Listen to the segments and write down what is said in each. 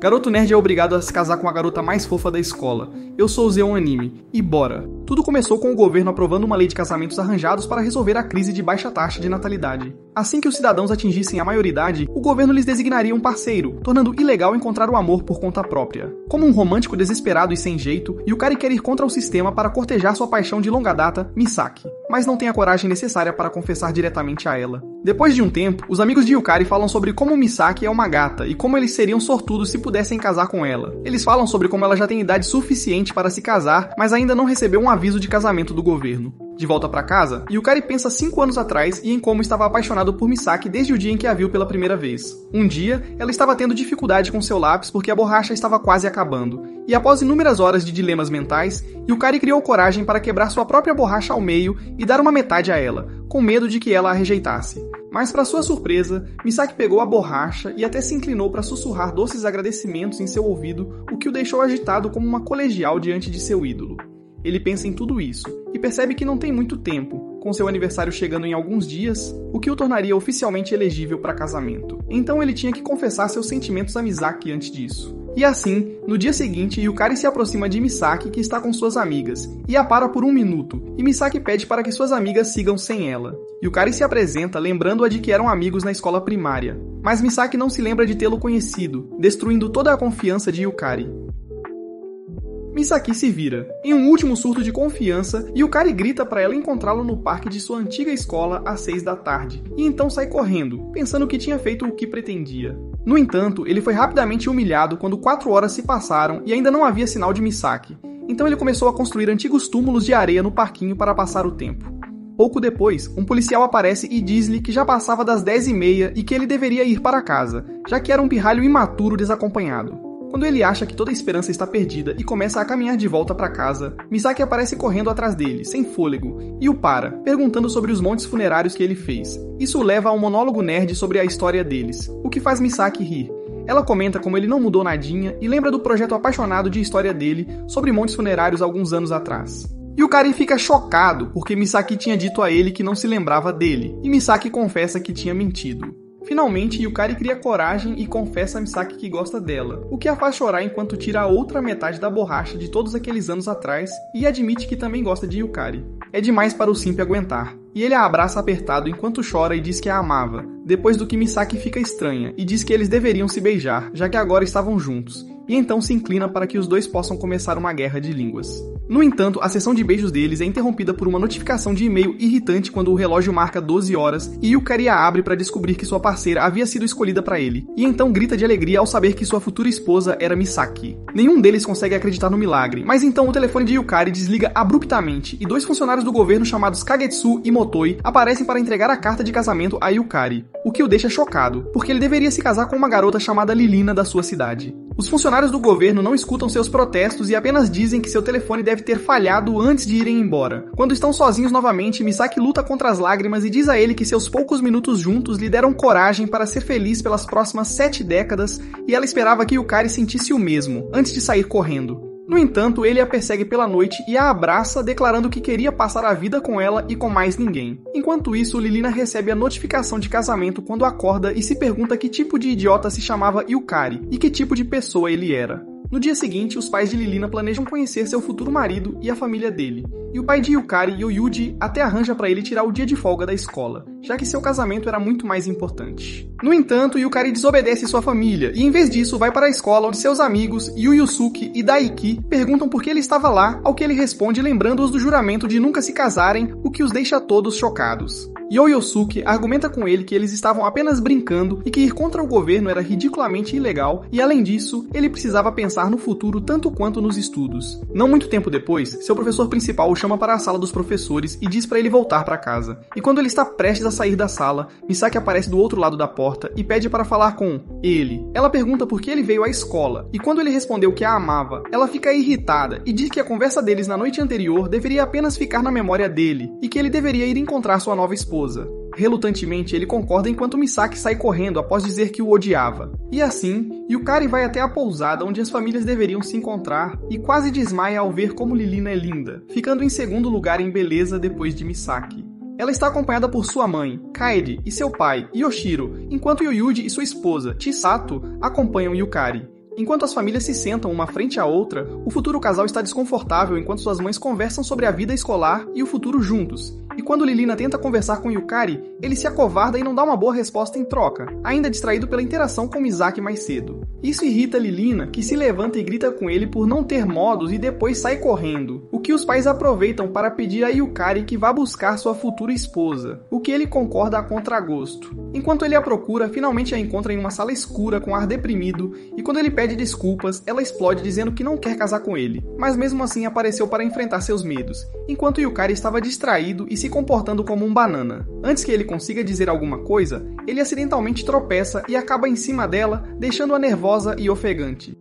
Garoto nerd é obrigado a se casar com a garota mais fofa da escola. Eu sou o Zeon Anime. E bora! Tudo começou com o governo aprovando uma lei de casamentos arranjados para resolver a crise de baixa taxa de natalidade. Assim que os cidadãos atingissem a maioridade, o governo lhes designaria um parceiro, tornando ilegal encontrar o amor por conta própria. Como um romântico desesperado e sem jeito, Yukari quer ir contra o sistema para cortejar sua paixão de longa data, Misaki, mas não tem a coragem necessária para confessar diretamente a ela. Depois de um tempo, os amigos de Yukari falam sobre como Misaki é uma gata e como eles seriam sortudos se pudessem casar com ela. Eles falam sobre como ela já tem idade suficiente para se casar, mas ainda não recebeu um aviso de casamento do governo. De volta para casa, Yukari pensa 5 anos atrás e em como estava apaixonado por Misaki desde o dia em que a viu pela primeira vez. Um dia, ela estava tendo dificuldade com seu lápis porque a borracha estava quase acabando. E após inúmeras horas de dilemas mentais, Yukari criou coragem para quebrar sua própria borracha ao meio e dar uma metade a ela, com medo de que ela a rejeitasse. Mas para sua surpresa, Misaki pegou a borracha e até se inclinou para sussurrar doces agradecimentos em seu ouvido, o que o deixou agitado como uma colegial diante de seu ídolo. Ele pensa em tudo isso, e percebe que não tem muito tempo, com seu aniversário chegando em alguns dias, o que o tornaria oficialmente elegível para casamento. Então ele tinha que confessar seus sentimentos a Misaki antes disso. E assim, no dia seguinte, Yukari se aproxima de Misaki, que está com suas amigas, e a para por 1 minuto, e Misaki pede para que suas amigas sigam sem ela. Yukari se apresenta, lembrando-a de que eram amigos na escola primária, mas Misaki não se lembra de tê-lo conhecido, destruindo toda a confiança de Yukari. Misaki se vira. Em um último surto de confiança, Yukari grita para ela encontrá-lo no parque de sua antiga escola às 6 da tarde, e então sai correndo, pensando que tinha feito o que pretendia. No entanto, ele foi rapidamente humilhado quando 4 horas se passaram e ainda não havia sinal de Misaki. Então ele começou a construir antigos túmulos de areia no parquinho para passar o tempo. Pouco depois, um policial aparece e diz-lhe que já passava das 10h30 e que ele deveria ir para casa, já que era um pirralho imaturo desacompanhado. Quando ele acha que toda a esperança está perdida e começa a caminhar de volta para casa, Misaki aparece correndo atrás dele, sem fôlego, e o para, perguntando sobre os montes funerários que ele fez. Isso o leva a um monólogo nerd sobre a história deles, o que faz Misaki rir. Ela comenta como ele não mudou nadinha e lembra do projeto apaixonado de história dele sobre montes funerários alguns anos atrás. Yukari fica chocado porque Misaki tinha dito a ele que não se lembrava dele, e Misaki confessa que tinha mentido. Finalmente, Yukari cria coragem e confessa a Misaki que gosta dela, o que a faz chorar enquanto tira a outra metade da borracha de todos aqueles anos atrás e admite que também gosta de Yukari. É demais para o Simp aguentar, e ele a abraça apertado enquanto chora e diz que a amava, depois do que Misaki fica estranha e diz que eles deveriam se beijar, já que agora estavam juntos, e então se inclina para que os dois possam começar uma guerra de línguas. No entanto, a sessão de beijos deles é interrompida por uma notificação de e-mail irritante quando o relógio marca 12 horas e Yukari a abre para descobrir que sua parceira havia sido escolhida para ele, e então grita de alegria ao saber que sua futura esposa era Misaki. Nenhum deles consegue acreditar no milagre, mas então o telefone de Yukari desliga abruptamente e 2 funcionários do governo chamados Kagetsu e Motoi aparecem para entregar a carta de casamento a Yukari, o que o deixa chocado, porque ele deveria se casar com uma garota chamada Lilina da sua cidade. Os funcionários do governo não escutam seus protestos e apenas dizem que seu telefone deve ter falhado antes de irem embora. Quando estão sozinhos novamente, Misaki luta contra as lágrimas e diz a ele que seus poucos minutos juntos lhe deram coragem para ser feliz pelas próximas 7 décadas e ela esperava que Yukari sentisse o mesmo, antes de sair correndo. No entanto, ele a persegue pela noite e a abraça, declarando que queria passar a vida com ela e com mais ninguém. Enquanto isso, Lilina recebe a notificação de casamento quando acorda e se pergunta que tipo de idiota se chamava Yukari e que tipo de pessoa ele era. No dia seguinte, os pais de Lilina planejam conhecer seu futuro marido e a família dele. E o pai de Yukari, Yoyuji, até arranja para ele tirar o dia de folga da escola, já que seu casamento era muito mais importante. No entanto, Yukari desobedece sua família e, em vez disso, vai para a escola onde seus amigos, Yuyusuke e Daiki, perguntam por que ele estava lá, ao que ele responde lembrando-os do juramento de nunca se casarem, o que os deixa todos chocados. Yoyosuke argumenta com ele que eles estavam apenas brincando e que ir contra o governo era ridiculamente ilegal e, além disso, ele precisava pensar no futuro tanto quanto nos estudos. Não muito tempo depois, seu professor principal o chama para a sala dos professores e diz para ele voltar para casa. E quando ele está prestes a sair da sala, Misaki aparece do outro lado da porta e pede para falar com ele. Ela pergunta por que ele veio à escola e quando ele respondeu que a amava, ela fica irritada e diz que a conversa deles na noite anterior deveria apenas ficar na memória dele e que ele deveria ir encontrar sua nova esposa. Relutantemente, ele concorda enquanto Misaki sai correndo após dizer que o odiava. E assim, Yukari vai até a pousada onde as famílias deveriam se encontrar e quase desmaia ao ver como Lilina é linda, ficando em segundo lugar em beleza depois de Misaki. Ela está acompanhada por sua mãe, Kaede, e seu pai, Yoshiro, enquanto Yoyuji e sua esposa, Chisato, acompanham Yukari. Enquanto as famílias se sentam uma frente à outra, o futuro casal está desconfortável enquanto suas mães conversam sobre a vida escolar e o futuro juntos. E quando Lilina tenta conversar com Yukari, ele se acovarda e não dá uma boa resposta em troca, ainda distraído pela interação com Misaki mais cedo. Isso irrita Lilina, que se levanta e grita com ele por não ter modos e depois sai correndo, o que os pais aproveitam para pedir a Yukari que vá buscar sua futura esposa, o que ele concorda a contragosto. Enquanto ele a procura, finalmente a encontra em uma sala escura com ar deprimido, e quando ele pede desculpas, ela explode dizendo que não quer casar com ele, mas mesmo assim apareceu para enfrentar seus medos, enquanto Yukari estava distraído e se comportando como um banana. Antes que ele consiga dizer alguma coisa, ele acidentalmente tropeça e acaba em cima dela, deixando-a nervosa e ofegante.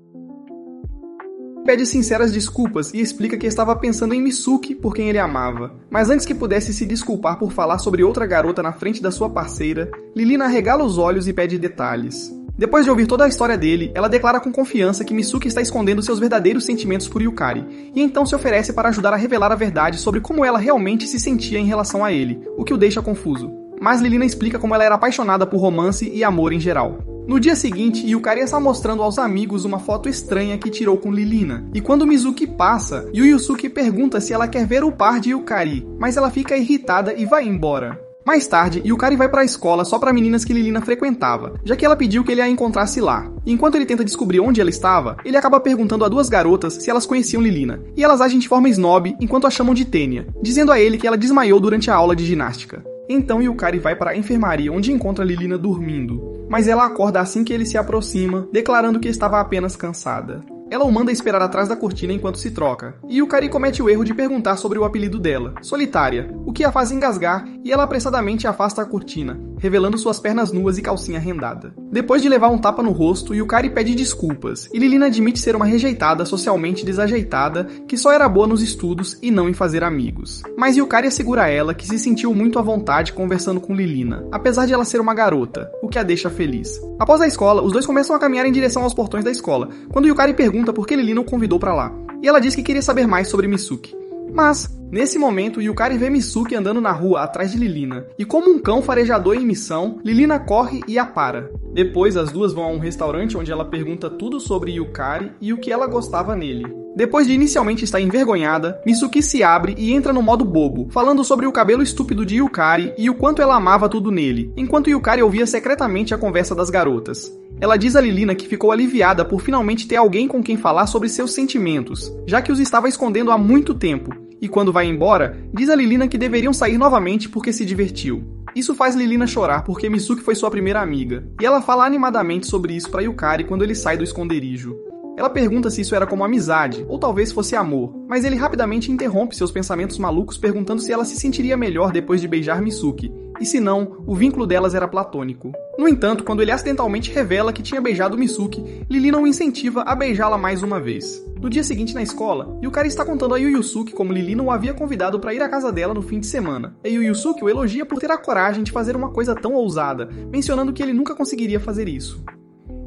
Pede sinceras desculpas e explica que estava pensando em Misuki por quem ele amava. Mas antes que pudesse se desculpar por falar sobre outra garota na frente da sua parceira, Lilina arregala os olhos e pede detalhes. Depois de ouvir toda a história dele, ela declara com confiança que Misuki está escondendo seus verdadeiros sentimentos por Yukari, e então se oferece para ajudar a revelar a verdade sobre como ela realmente se sentia em relação a ele, o que o deixa confuso. Mas Lilina explica como ela era apaixonada por romance e amor em geral. No dia seguinte, Yukari está mostrando aos amigos uma foto estranha que tirou com Lilina, e quando Mizuki passa, Yu Yusuke pergunta se ela quer ver o par de Yukari, mas ela fica irritada e vai embora. Mais tarde, Yukari vai para a escola só para meninas que Lilina frequentava, já que ela pediu que ele a encontrasse lá. E enquanto ele tenta descobrir onde ela estava, ele acaba perguntando a duas garotas se elas conheciam Lilina, e elas agem de forma snob enquanto a chamam de Tênia, dizendo a ele que ela desmaiou durante a aula de ginástica. Então Yukari vai para a enfermaria onde encontra Lilina dormindo, mas ela acorda assim que ele se aproxima, declarando que estava apenas cansada. Ela o manda esperar atrás da cortina enquanto se troca, e Yukari comete o erro de perguntar sobre o apelido dela, Solitária, o que a faz engasgar e ela apressadamente afasta a cortina, revelando suas pernas nuas e calcinha rendada. Depois de levar um tapa no rosto, Yukari pede desculpas, e Lilina admite ser uma rejeitada socialmente desajeitada que só era boa nos estudos e não em fazer amigos. Mas Yukari assegura a ela que se sentiu muito à vontade conversando com Lilina, apesar de ela ser uma garota, o que a deixa feliz. Após a escola, os dois começam a caminhar em direção aos portões da escola, quando Yukari pergunta por que Lilina o convidou para lá, e ela diz que queria saber mais sobre Misuki. Mas, nesse momento, Yukari vê Misuki andando na rua atrás de Lilina, e como um cão farejador em missão, Lilina corre e a para. Depois, as duas vão a um restaurante onde ela pergunta tudo sobre Yukari e o que ela gostava nele. Depois de inicialmente estar envergonhada, Misuki se abre e entra no modo bobo, falando sobre o cabelo estúpido de Yukari e o quanto ela amava tudo nele, enquanto Yukari ouvia secretamente a conversa das garotas. Ela diz a Lilina que ficou aliviada por finalmente ter alguém com quem falar sobre seus sentimentos, já que os estava escondendo há muito tempo, e quando vai embora, diz a Lilina que deveriam sair novamente porque se divertiu. Isso faz Lilina chorar porque Misuki foi sua primeira amiga, e ela fala animadamente sobre isso para Yukari quando ele sai do esconderijo. Ela pergunta se isso era como amizade, ou talvez fosse amor, mas ele rapidamente interrompe seus pensamentos malucos perguntando se ela se sentiria melhor depois de beijar Misuki, e se não, o vínculo delas era platônico. No entanto, quando ele acidentalmente revela que tinha beijado Misuki, Lilina o incentiva a beijá-la mais uma vez. No dia seguinte na escola, Yukari está contando a Yu Yusuke como Lilina o havia convidado para ir à casa dela no fim de semana, e Yu Yusuke o elogia por ter a coragem de fazer uma coisa tão ousada, mencionando que ele nunca conseguiria fazer isso.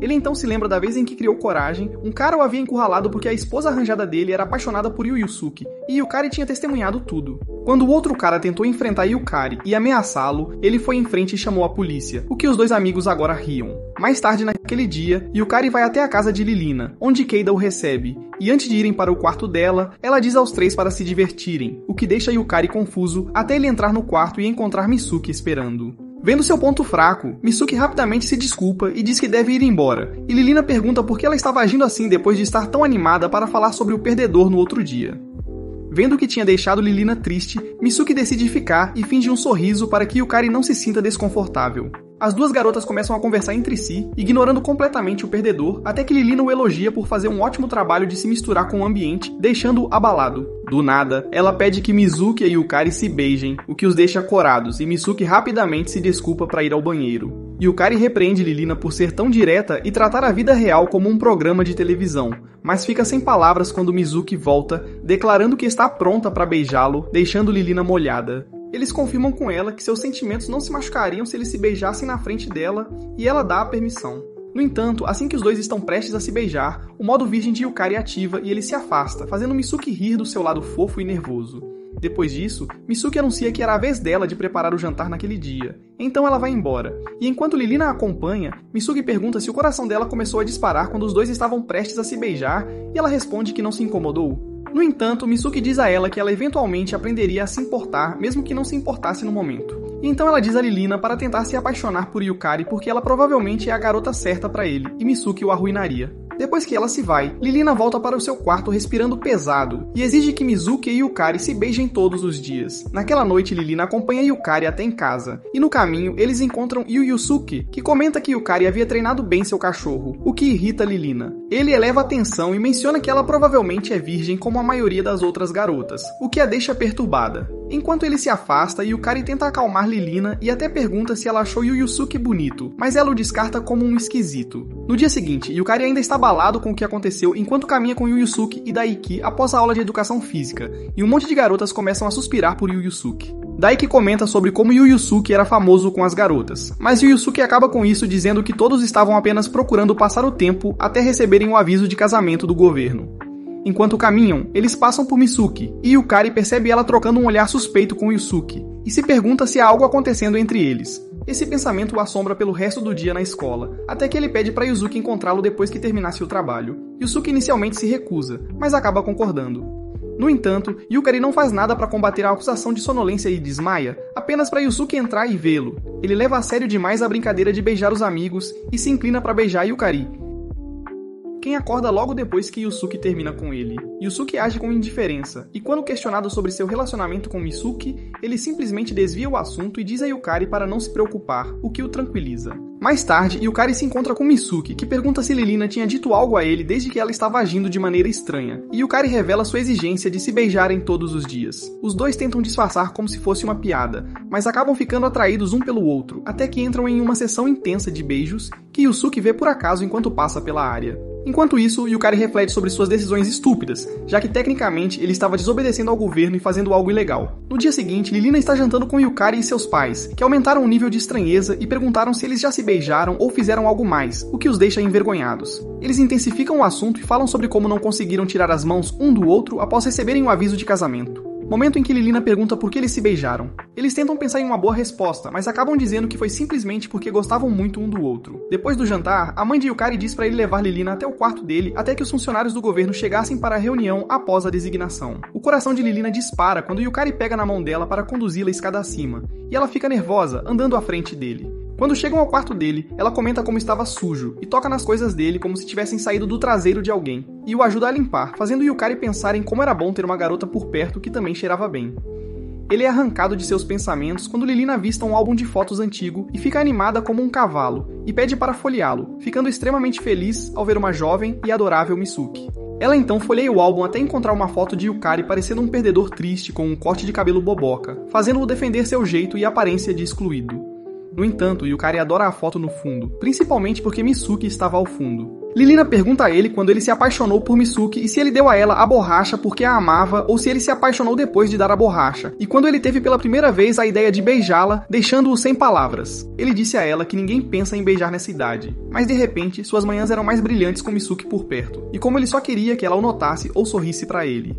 Ele então se lembra da vez em que criou coragem, um cara o havia encurralado porque a esposa arranjada dele era apaixonada por Yu Yusuke, e Yukari tinha testemunhado tudo. Quando o outro cara tentou enfrentar Yukari e ameaçá-lo, ele foi em frente e chamou a polícia, o que os dois amigos agora riam. Mais tarde naquele dia, Yukari vai até a casa de Lilina, onde Keida o recebe, e antes de irem para o quarto dela, ela diz aos três para se divertirem, o que deixa Yukari confuso até ele entrar no quarto e encontrar Misuki esperando. Vendo seu ponto fraco, Misuki rapidamente se desculpa e diz que deve ir embora, e Lilina pergunta por que ela estava agindo assim depois de estar tão animada para falar sobre o perdedor no outro dia. Vendo que tinha deixado Lilina triste, Misuki decide ficar e finge um sorriso para que Yukari não se sinta desconfortável. As duas garotas começam a conversar entre si, ignorando completamente o perdedor, até que Lilina o elogia por fazer um ótimo trabalho de se misturar com o ambiente, deixando-o abalado. Do nada, ela pede que Mizuki e Yukari se beijem, o que os deixa corados, e Misuki rapidamente se desculpa para ir ao banheiro. Yukari repreende Lilina por ser tão direta e tratar a vida real como um programa de televisão, mas fica sem palavras quando Mizuki volta, declarando que está pronta para beijá-lo, deixando Lilina molhada. Eles confirmam com ela que seus sentimentos não se machucariam se eles se beijassem na frente dela, e ela dá a permissão. No entanto, assim que os dois estão prestes a se beijar, o modo virgem de Yukari ativa e ele se afasta, fazendo Misuki rir do seu lado fofo e nervoso. Depois disso, Misuki anuncia que era a vez dela de preparar o jantar naquele dia. Então ela vai embora. E enquanto Lilina a acompanha, Misuki pergunta se o coração dela começou a disparar quando os dois estavam prestes a se beijar, e ela responde que não se incomodou. No entanto, Misuki diz a ela que ela eventualmente aprenderia a se importar, mesmo que não se importasse no momento. E então ela diz a Lilina para tentar se apaixonar por Yukari porque ela provavelmente é a garota certa para ele, e Misuki o arruinaria. Depois que ela se vai, Lilina volta para o seu quarto respirando pesado e exige que Mizuki e Yukari se beijem todos os dias. Naquela noite, Lilina acompanha Yukari até em casa, e no caminho eles encontram Yusuke, que comenta que Yukari havia treinado bem seu cachorro, o que irrita Lilina. Ele eleva a atenção e menciona que ela provavelmente é virgem como a maioria das outras garotas, o que a deixa perturbada. Enquanto ele se afasta, Yukari tenta acalmar Lilina e até pergunta se ela achou Yusuke bonito, mas ela o descarta como um esquisito. No dia seguinte, Yukari ainda está abalado com o que aconteceu enquanto caminha com Yusuke e Daiki após a aula de educação física, e um monte de garotas começam a suspirar por Yusuke. Daiki comenta sobre como Yusuke era famoso com as garotas, mas Yusuke acaba com isso dizendo que todos estavam apenas procurando passar o tempo até receberem o aviso de casamento do governo. Enquanto caminham, eles passam por Misuki, e Yukari percebe ela trocando um olhar suspeito com Yusuke, e se pergunta se há algo acontecendo entre eles. Esse pensamento o assombra pelo resto do dia na escola, até que ele pede para Yusuke encontrá-lo depois que terminasse o trabalho. Yusuke inicialmente se recusa, mas acaba concordando. No entanto, Yukari não faz nada para combater a acusação de sonolência e desmaia, apenas para Yusuke entrar e vê-lo. Ele leva a sério demais a brincadeira de beijar os amigos e se inclina para beijar Yukari, quem acorda logo depois que Yusuke termina com ele. Yusuke age com indiferença, e quando questionado sobre seu relacionamento com Misuki, ele simplesmente desvia o assunto e diz a Yukari para não se preocupar, o que o tranquiliza. Mais tarde, Yukari se encontra com Misuki, que pergunta se Lilina tinha dito algo a ele desde que ela estava agindo de maneira estranha, e Yukari revela sua exigência de se beijarem todos os dias. Os dois tentam disfarçar como se fosse uma piada, mas acabam ficando atraídos um pelo outro, até que entram em uma sessão intensa de beijos, que Yusuke vê por acaso enquanto passa pela área. Enquanto isso, Yukari reflete sobre suas decisões estúpidas, já que tecnicamente ele estava desobedecendo ao governo e fazendo algo ilegal. No dia seguinte, Lilina está jantando com Yukari e seus pais, que aumentaram o nível de estranheza e perguntaram se eles já se beijaram ou fizeram algo mais, o que os deixa envergonhados. Eles intensificam o assunto e falam sobre como não conseguiram tirar as mãos um do outro após receberem o aviso de casamento. Momento em que Lilina pergunta por que eles se beijaram. Eles tentam pensar em uma boa resposta, mas acabam dizendo que foi simplesmente porque gostavam muito um do outro. Depois do jantar, a mãe de Yukari diz para ele levar Lilina até o quarto dele até que os funcionários do governo chegassem para a reunião após a designação. O coração de Lilina dispara quando Yukari pega na mão dela para conduzi-la escada acima, e ela fica nervosa, andando à frente dele. Quando chegam ao quarto dele, ela comenta como estava sujo e toca nas coisas dele como se tivessem saído do traseiro de alguém, e o ajuda a limpar, fazendo Yukari pensar em como era bom ter uma garota por perto que também cheirava bem. Ele é arrancado de seus pensamentos quando Lilina avista um álbum de fotos antigo e fica animada como um cavalo, e pede para folheá-lo, ficando extremamente feliz ao ver uma jovem e adorável Misuki. Ela então folheia o álbum até encontrar uma foto de Yukari parecendo um perdedor triste com um corte de cabelo boboca, fazendo-o defender seu jeito e aparência de excluído. No entanto, Yukari adora a foto no fundo, principalmente porque Misuki estava ao fundo. Lilina pergunta a ele quando ele se apaixonou por Misuki e se ele deu a ela a borracha porque a amava ou se ele se apaixonou depois de dar a borracha, e quando ele teve pela primeira vez a ideia de beijá-la, deixando-o sem palavras. Ele disse a ela que ninguém pensa em beijar nessa idade, mas de repente suas manhãs eram mais brilhantes com Misuki por perto, e como ele só queria que ela o notasse ou sorrisse para ele.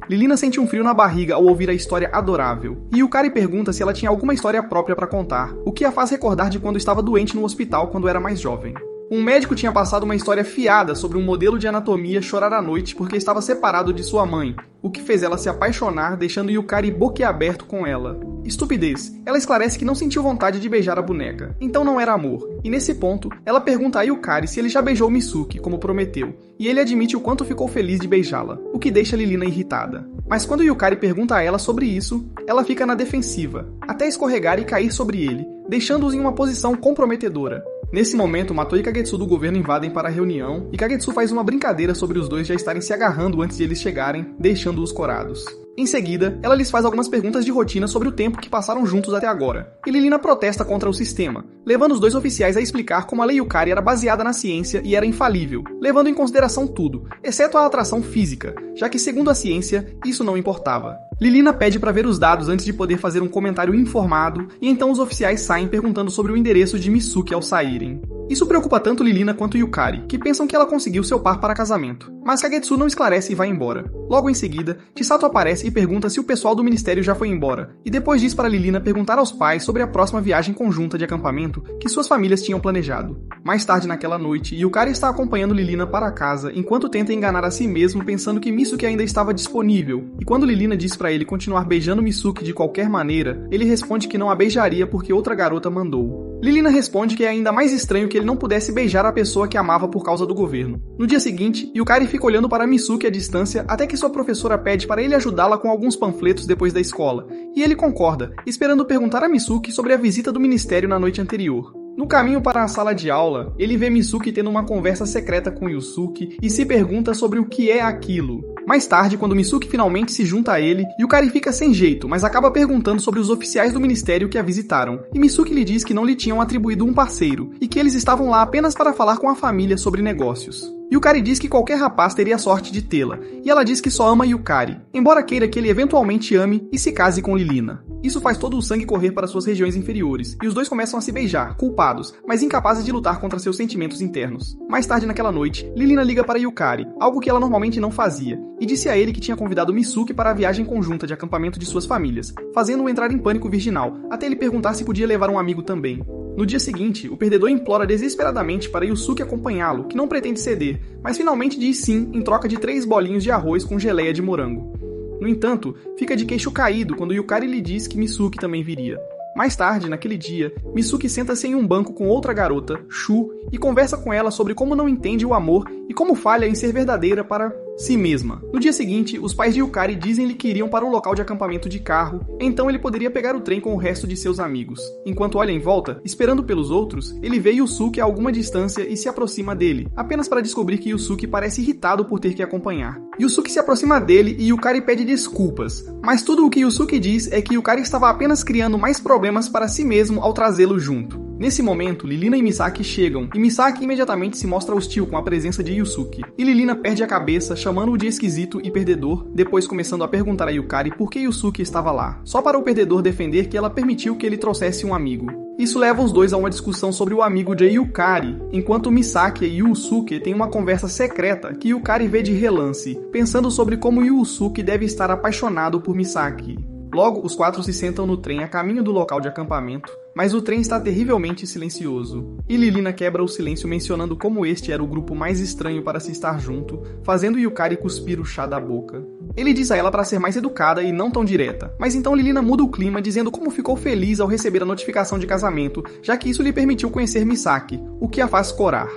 Lilina sente um frio na barriga ao ouvir a história adorável, e Yukari pergunta se ela tinha alguma história própria para contar, o que a faz recordar de quando estava doente no hospital quando era mais jovem. Um médico tinha passado uma história fiada sobre um modelo de anatomia chorar à noite porque estava separado de sua mãe, o que fez ela se apaixonar, deixando Yukari boquiaberto com ela. Estupidez. Ela esclarece que não sentiu vontade de beijar a boneca, então não era amor. E nesse ponto, ela pergunta a Yukari se ele já beijou Misuki, como prometeu, e ele admite o quanto ficou feliz de beijá-la, o que deixa Lilina irritada. Mas quando Yukari pergunta a ela sobre isso, ela fica na defensiva, até escorregar e cair sobre ele, deixando-os em uma posição comprometedora. Nesse momento, Matoi e Kagetsu do governo invadem para a reunião, e Kagetsu faz uma brincadeira sobre os dois já estarem se agarrando antes de eles chegarem, deixando-os corados. Em seguida, ela lhes faz algumas perguntas de rotina sobre o tempo que passaram juntos até agora, e Lilina protesta contra o sistema, levando os dois oficiais a explicar como a lei Yukari era baseada na ciência e era infalível, levando em consideração tudo, exceto a atração física, já que, segundo a ciência, isso não importava. Lilina pede para ver os dados antes de poder fazer um comentário informado, e então os oficiais saem perguntando sobre o endereço de Misuki ao saírem. Isso preocupa tanto Lilina quanto Yukari, que pensam que ela conseguiu seu par para casamento. Mas Kagetsu não esclarece e vai embora. Logo em seguida, Chisato aparece e pergunta se o pessoal do ministério já foi embora, e depois diz para Lilina perguntar aos pais sobre a próxima viagem conjunta de acampamento que suas famílias tinham planejado. Mais tarde naquela noite, Yukari está acompanhando Lilina para casa enquanto tenta enganar a si mesmo pensando que Misuke ainda estava disponível, e quando Lilina diz para ele continuar beijando Misuke de qualquer maneira, ele responde que não a beijaria porque outra garota mandou. Lilina responde que é ainda mais estranho que ele não pudesse beijar a pessoa que amava por causa do governo. No dia seguinte, Yukari fica olhando para Misuke à distância até que sua professora pede para ele ajudá-la com alguns panfletos depois da escola, e ele concorda, esperando perguntar a Misuke sobre a visita do ministério na noite anterior. No caminho para a sala de aula, ele vê Misuke tendo uma conversa secreta com Yusuke e se pergunta sobre o que é aquilo. Mais tarde, quando Misuke finalmente se junta a ele, Yukari fica sem jeito, mas acaba perguntando sobre os oficiais do ministério que a visitaram, e Misuke lhe diz que não lhe tinham atribuído um parceiro, e que eles estavam lá apenas para falar com a família sobre negócios. Yukari diz que qualquer rapaz teria a sorte de tê-la, e ela diz que só ama Yukari, embora queira que ele eventualmente ame e se case com Lilina. Isso faz todo o sangue correr para suas regiões inferiores, e os dois começam a se beijar, culpados, mas incapazes de lutar contra seus sentimentos internos. Mais tarde naquela noite, Lilina liga para Yukari, algo que ela normalmente não fazia, e disse a ele que tinha convidado Misuke para a viagem conjunta de acampamento de suas famílias, fazendo-o entrar em pânico virginal, até ele perguntar se podia levar um amigo também. No dia seguinte, o perdedor implora desesperadamente para Yusuke acompanhá-lo, que não pretende ceder, mas finalmente diz sim em troca de 3 bolinhos de arroz com geleia de morango. No entanto, fica de queixo caído quando Yukari lhe diz que Misuke também viria. Mais tarde, naquele dia, Misuke senta-se em um banco com outra garota, Shu, e conversa com ela sobre como não entende o amor e como falha em ser verdadeira para si mesma. No dia seguinte, os pais de Yukari dizem-lhe que iriam para o local de acampamento de carro, então ele poderia pegar o trem com o resto de seus amigos. Enquanto olha em volta, esperando pelos outros, ele vê Yusuke a alguma distância e se aproxima dele, apenas para descobrir que Yusuke parece irritado por ter que acompanhar. Yusuke se aproxima dele e Yukari pede desculpas, mas tudo o que Yusuke diz é que Yukari estava apenas criando mais problemas para si mesmo ao trazê-lo junto. Nesse momento, Lilina e Misaki chegam, e Misaki imediatamente se mostra hostil com a presença de Yusuke, e Lilina perde a cabeça, chamando-o de esquisito e perdedor, depois começando a perguntar a Yukari por que Yusuke estava lá, só para o perdedor defender que ela permitiu que ele trouxesse um amigo. Isso leva os dois a uma discussão sobre o amigo de Yukari, enquanto Misaki e Yusuke têm uma conversa secreta que Yukari vê de relance, pensando sobre como Yusuke deve estar apaixonado por Misaki. Logo, os 4 se sentam no trem a caminho do local de acampamento, mas o trem está terrivelmente silencioso, e Lilina quebra o silêncio mencionando como este era o grupo mais estranho para se estar junto, fazendo Yukari cuspir o chá da boca. Ele diz a ela para ser mais educada e não tão direta, mas então Lilina muda o clima dizendo como ficou feliz ao receber a notificação de casamento, já que isso lhe permitiu conhecer Misaki, o que a faz corar.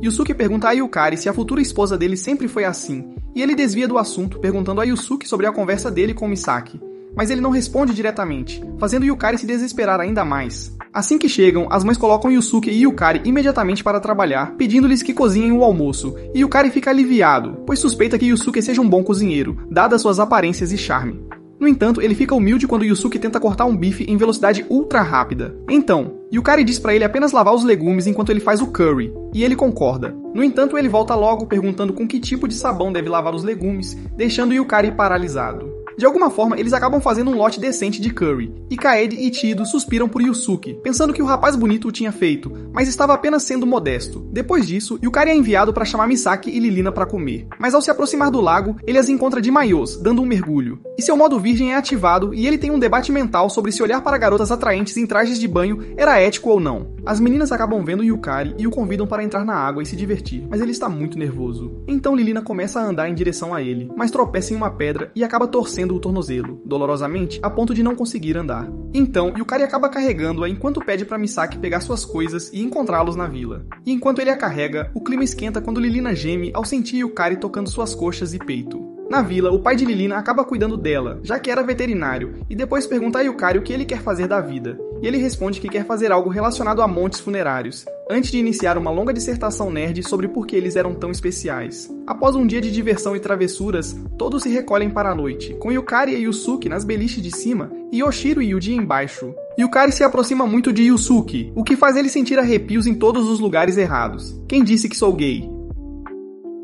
Yusuke pergunta a Yukari se a futura esposa dele sempre foi assim, e ele desvia do assunto perguntando a Yusuke sobre a conversa dele com Misaki. Mas ele não responde diretamente, fazendo Yukari se desesperar ainda mais. Assim que chegam, as mães colocam Yusuke e Yukari imediatamente para trabalhar, pedindo-lhes que cozinhem o almoço, e Yukari fica aliviado, pois suspeita que Yusuke seja um bom cozinheiro, dadas suas aparências e charme. No entanto, ele fica humilde quando Yusuke tenta cortar um bife em velocidade ultra rápida. Então, Yukari diz para ele apenas lavar os legumes enquanto ele faz o curry, e ele concorda. No entanto, ele volta logo perguntando com que tipo de sabão deve lavar os legumes, deixando Yukari paralisado. De alguma forma, eles acabam fazendo um lote decente de curry, e Kaede e Chido suspiram por Yusuke, pensando que o rapaz bonito o tinha feito, mas estava apenas sendo modesto. Depois disso, Yukari é enviado para chamar Misaki e Lilina para comer, mas ao se aproximar do lago, ele as encontra de maiôs, dando um mergulho. E seu modo virgem é ativado e ele tem um debate mental sobre se olhar para garotas atraentes em trajes de banho era ético ou não. As meninas acabam vendo Yukari e o convidam para entrar na água e se divertir, mas ele está muito nervoso. Então Lilina começa a andar em direção a ele, mas tropeça em uma pedra e acaba torcendo o tornozelo, dolorosamente, a ponto de não conseguir andar. Então, Yukari acaba carregando-a enquanto pede para Misaki pegar suas coisas e encontrá-los na vila. E enquanto ele a carrega, o clima esquenta quando Lilina geme ao sentir Yukari tocando suas coxas e peito. Na vila, o pai de Lilina acaba cuidando dela, já que era veterinário, e depois pergunta a Yukari o que ele quer fazer da vida. E ele responde que quer fazer algo relacionado a montes funerários, antes de iniciar uma longa dissertação nerd sobre por que eles eram tão especiais. Após um dia de diversão e travessuras, todos se recolhem para a noite, com Yukari e Yusuke nas beliches de cima e Yoshiro e Yuji embaixo. Yukari se aproxima muito de Yusuke, o que faz ele sentir arrepios em todos os lugares errados. Quem disse que sou gay?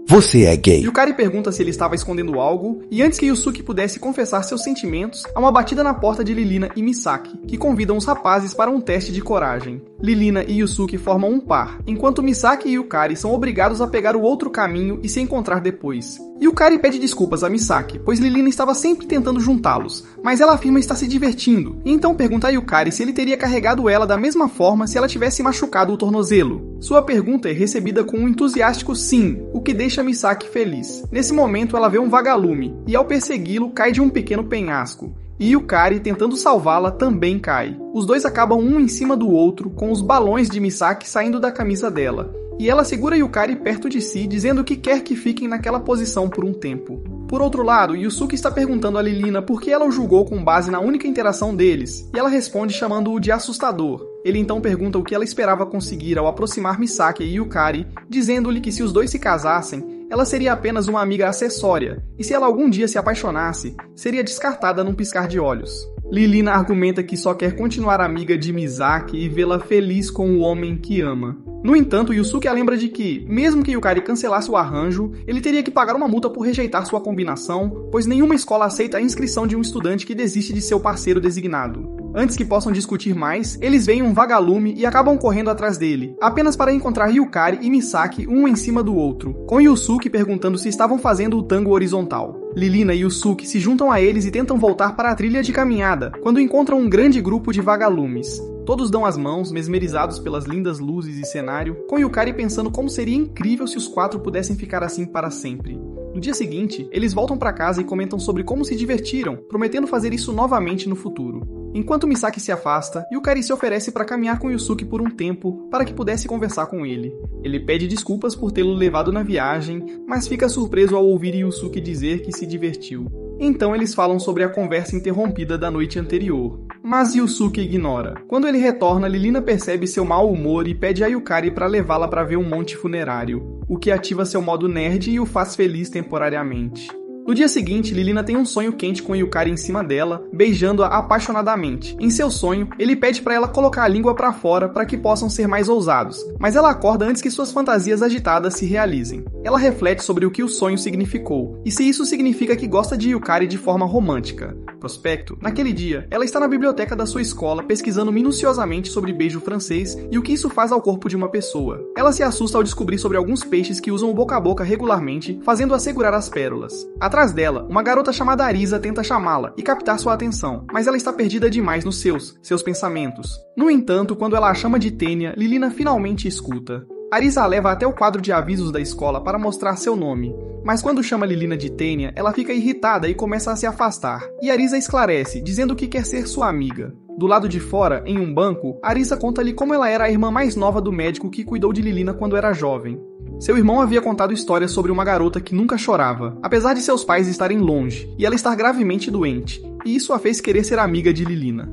Você é gay. Yukari pergunta se ele estava escondendo algo, e antes que Yusuke pudesse confessar seus sentimentos, há uma batida na porta de Lilina e Misaki, que convidam os rapazes para um teste de coragem. Lilina e Yusuke formam um par, enquanto Misaki e Yukari são obrigados a pegar o outro caminho e se encontrar depois. Yukari pede desculpas a Misaki, pois Lilina estava sempre tentando juntá-los, mas ela afirma estar se divertindo, e então pergunta a Yukari se ele teria carregado ela da mesma forma se ela tivesse machucado o tornozelo. Sua pergunta é recebida com um entusiástico sim, o que deixa Misaki feliz. Nesse momento ela vê um vagalume, e ao persegui-lo cai de um pequeno penhasco. E Yukari, tentando salvá-la, também cai. Os dois acabam um em cima do outro, com os balões de Misaki saindo da camisa dela. E ela segura Yukari perto de si, dizendo que quer que fiquem naquela posição por um tempo. Por outro lado, Yusuke está perguntando a Lilina por que ela o julgou com base na única interação deles, e ela responde chamando-o de assustador. Ele então pergunta o que ela esperava conseguir ao aproximar Misaki e Yukari, dizendo-lhe que se os dois se casassem, ela seria apenas uma amiga acessória, e se ela algum dia se apaixonasse, seria descartada num piscar de olhos. Lilina argumenta que só quer continuar amiga de Misaki e vê-la feliz com o homem que ama. No entanto, Yusuke a lembra de que, mesmo que Yukari cancelasse o arranjo, ele teria que pagar uma multa por rejeitar sua combinação, pois nenhuma escola aceita a inscrição de um estudante que desiste de seu parceiro designado. Antes que possam discutir mais, eles veem um vagalume e acabam correndo atrás dele, apenas para encontrar Yukari e Misaki um em cima do outro, com Yusuke perguntando se estavam fazendo o tango horizontal. Lilina e Yusuke se juntam a eles e tentam voltar para a trilha de caminhada, quando encontram um grande grupo de vagalumes. Todos dão as mãos, mesmerizados pelas lindas luzes e cenário, com Yukari pensando como seria incrível se os quatro pudessem ficar assim para sempre. No dia seguinte, eles voltam para casa e comentam sobre como se divertiram, prometendo fazer isso novamente no futuro. Enquanto Misaki se afasta, Yukari se oferece para caminhar com Yusuke por um tempo, para que pudesse conversar com ele. Ele pede desculpas por tê-lo levado na viagem, mas fica surpreso ao ouvir Yusuke dizer que se divertiu. Então eles falam sobre a conversa interrompida da noite anterior. Mas Yusuke ignora. Quando ele retorna, Lilina percebe seu mau humor e pede a Yukari para levá-la para ver um monte funerário, o que ativa seu modo nerd e o faz feliz temporariamente. No dia seguinte, Lilina tem um sonho quente com Yukari em cima dela, beijando-a apaixonadamente. Em seu sonho, ele pede para ela colocar a língua para fora para que possam ser mais ousados, mas ela acorda antes que suas fantasias agitadas se realizem. Ela reflete sobre o que o sonho significou, e se isso significa que gosta de Yukari de forma romântica. Prospecto, naquele dia, ela está na biblioteca da sua escola pesquisando minuciosamente sobre beijo francês e o que isso faz ao corpo de uma pessoa. Ela se assusta ao descobrir sobre alguns peixes que usam o boca a boca regularmente, fazendo-a segurar as pérolas. Atrás dela, uma garota chamada Arisa tenta chamá-la e captar sua atenção, mas ela está perdida demais nos seus pensamentos. No entanto, quando ela a chama de Tênia, Lilina finalmente escuta. Arisa a leva até o quadro de avisos da escola para mostrar seu nome, mas quando chama Lilina de Tênia, ela fica irritada e começa a se afastar, e Arisa esclarece, dizendo que quer ser sua amiga. Do lado de fora, em um banco, Arisa conta-lhe como ela era a irmã mais nova do médico que cuidou de Lilina quando era jovem. Seu irmão havia contado histórias sobre uma garota que nunca chorava, apesar de seus pais estarem longe, e ela estar gravemente doente, e isso a fez querer ser amiga de Lilina.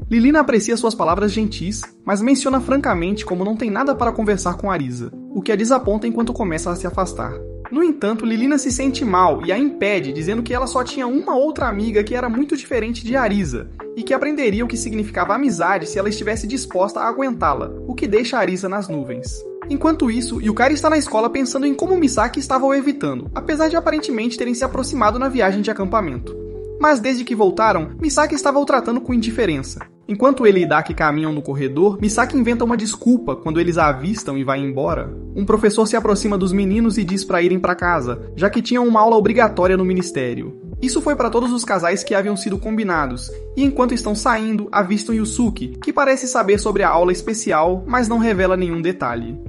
Lilina aprecia suas palavras gentis, mas menciona francamente como não tem nada para conversar com Arisa, o que a desaponta enquanto começa a se afastar. No entanto, Lilina se sente mal e a impede, dizendo que ela só tinha uma outra amiga que era muito diferente de Arisa, e que aprenderia o que significava amizade se ela estivesse disposta a aguentá-la, o que deixa Arisa nas nuvens. Enquanto isso, Yukari está na escola pensando em como Misaki estava o evitando, apesar de aparentemente terem se aproximado na viagem de acampamento. Mas desde que voltaram, Misaki estava o tratando com indiferença. Enquanto ele e Daki caminham no corredor, Misaki inventa uma desculpa quando eles a avistam e vai embora. Um professor se aproxima dos meninos e diz para irem para casa, já que tinham uma aula obrigatória no ministério. Isso foi para todos os casais que haviam sido combinados, e enquanto estão saindo, avistam Yusuke, que parece saber sobre a aula especial, mas não revela nenhum detalhe.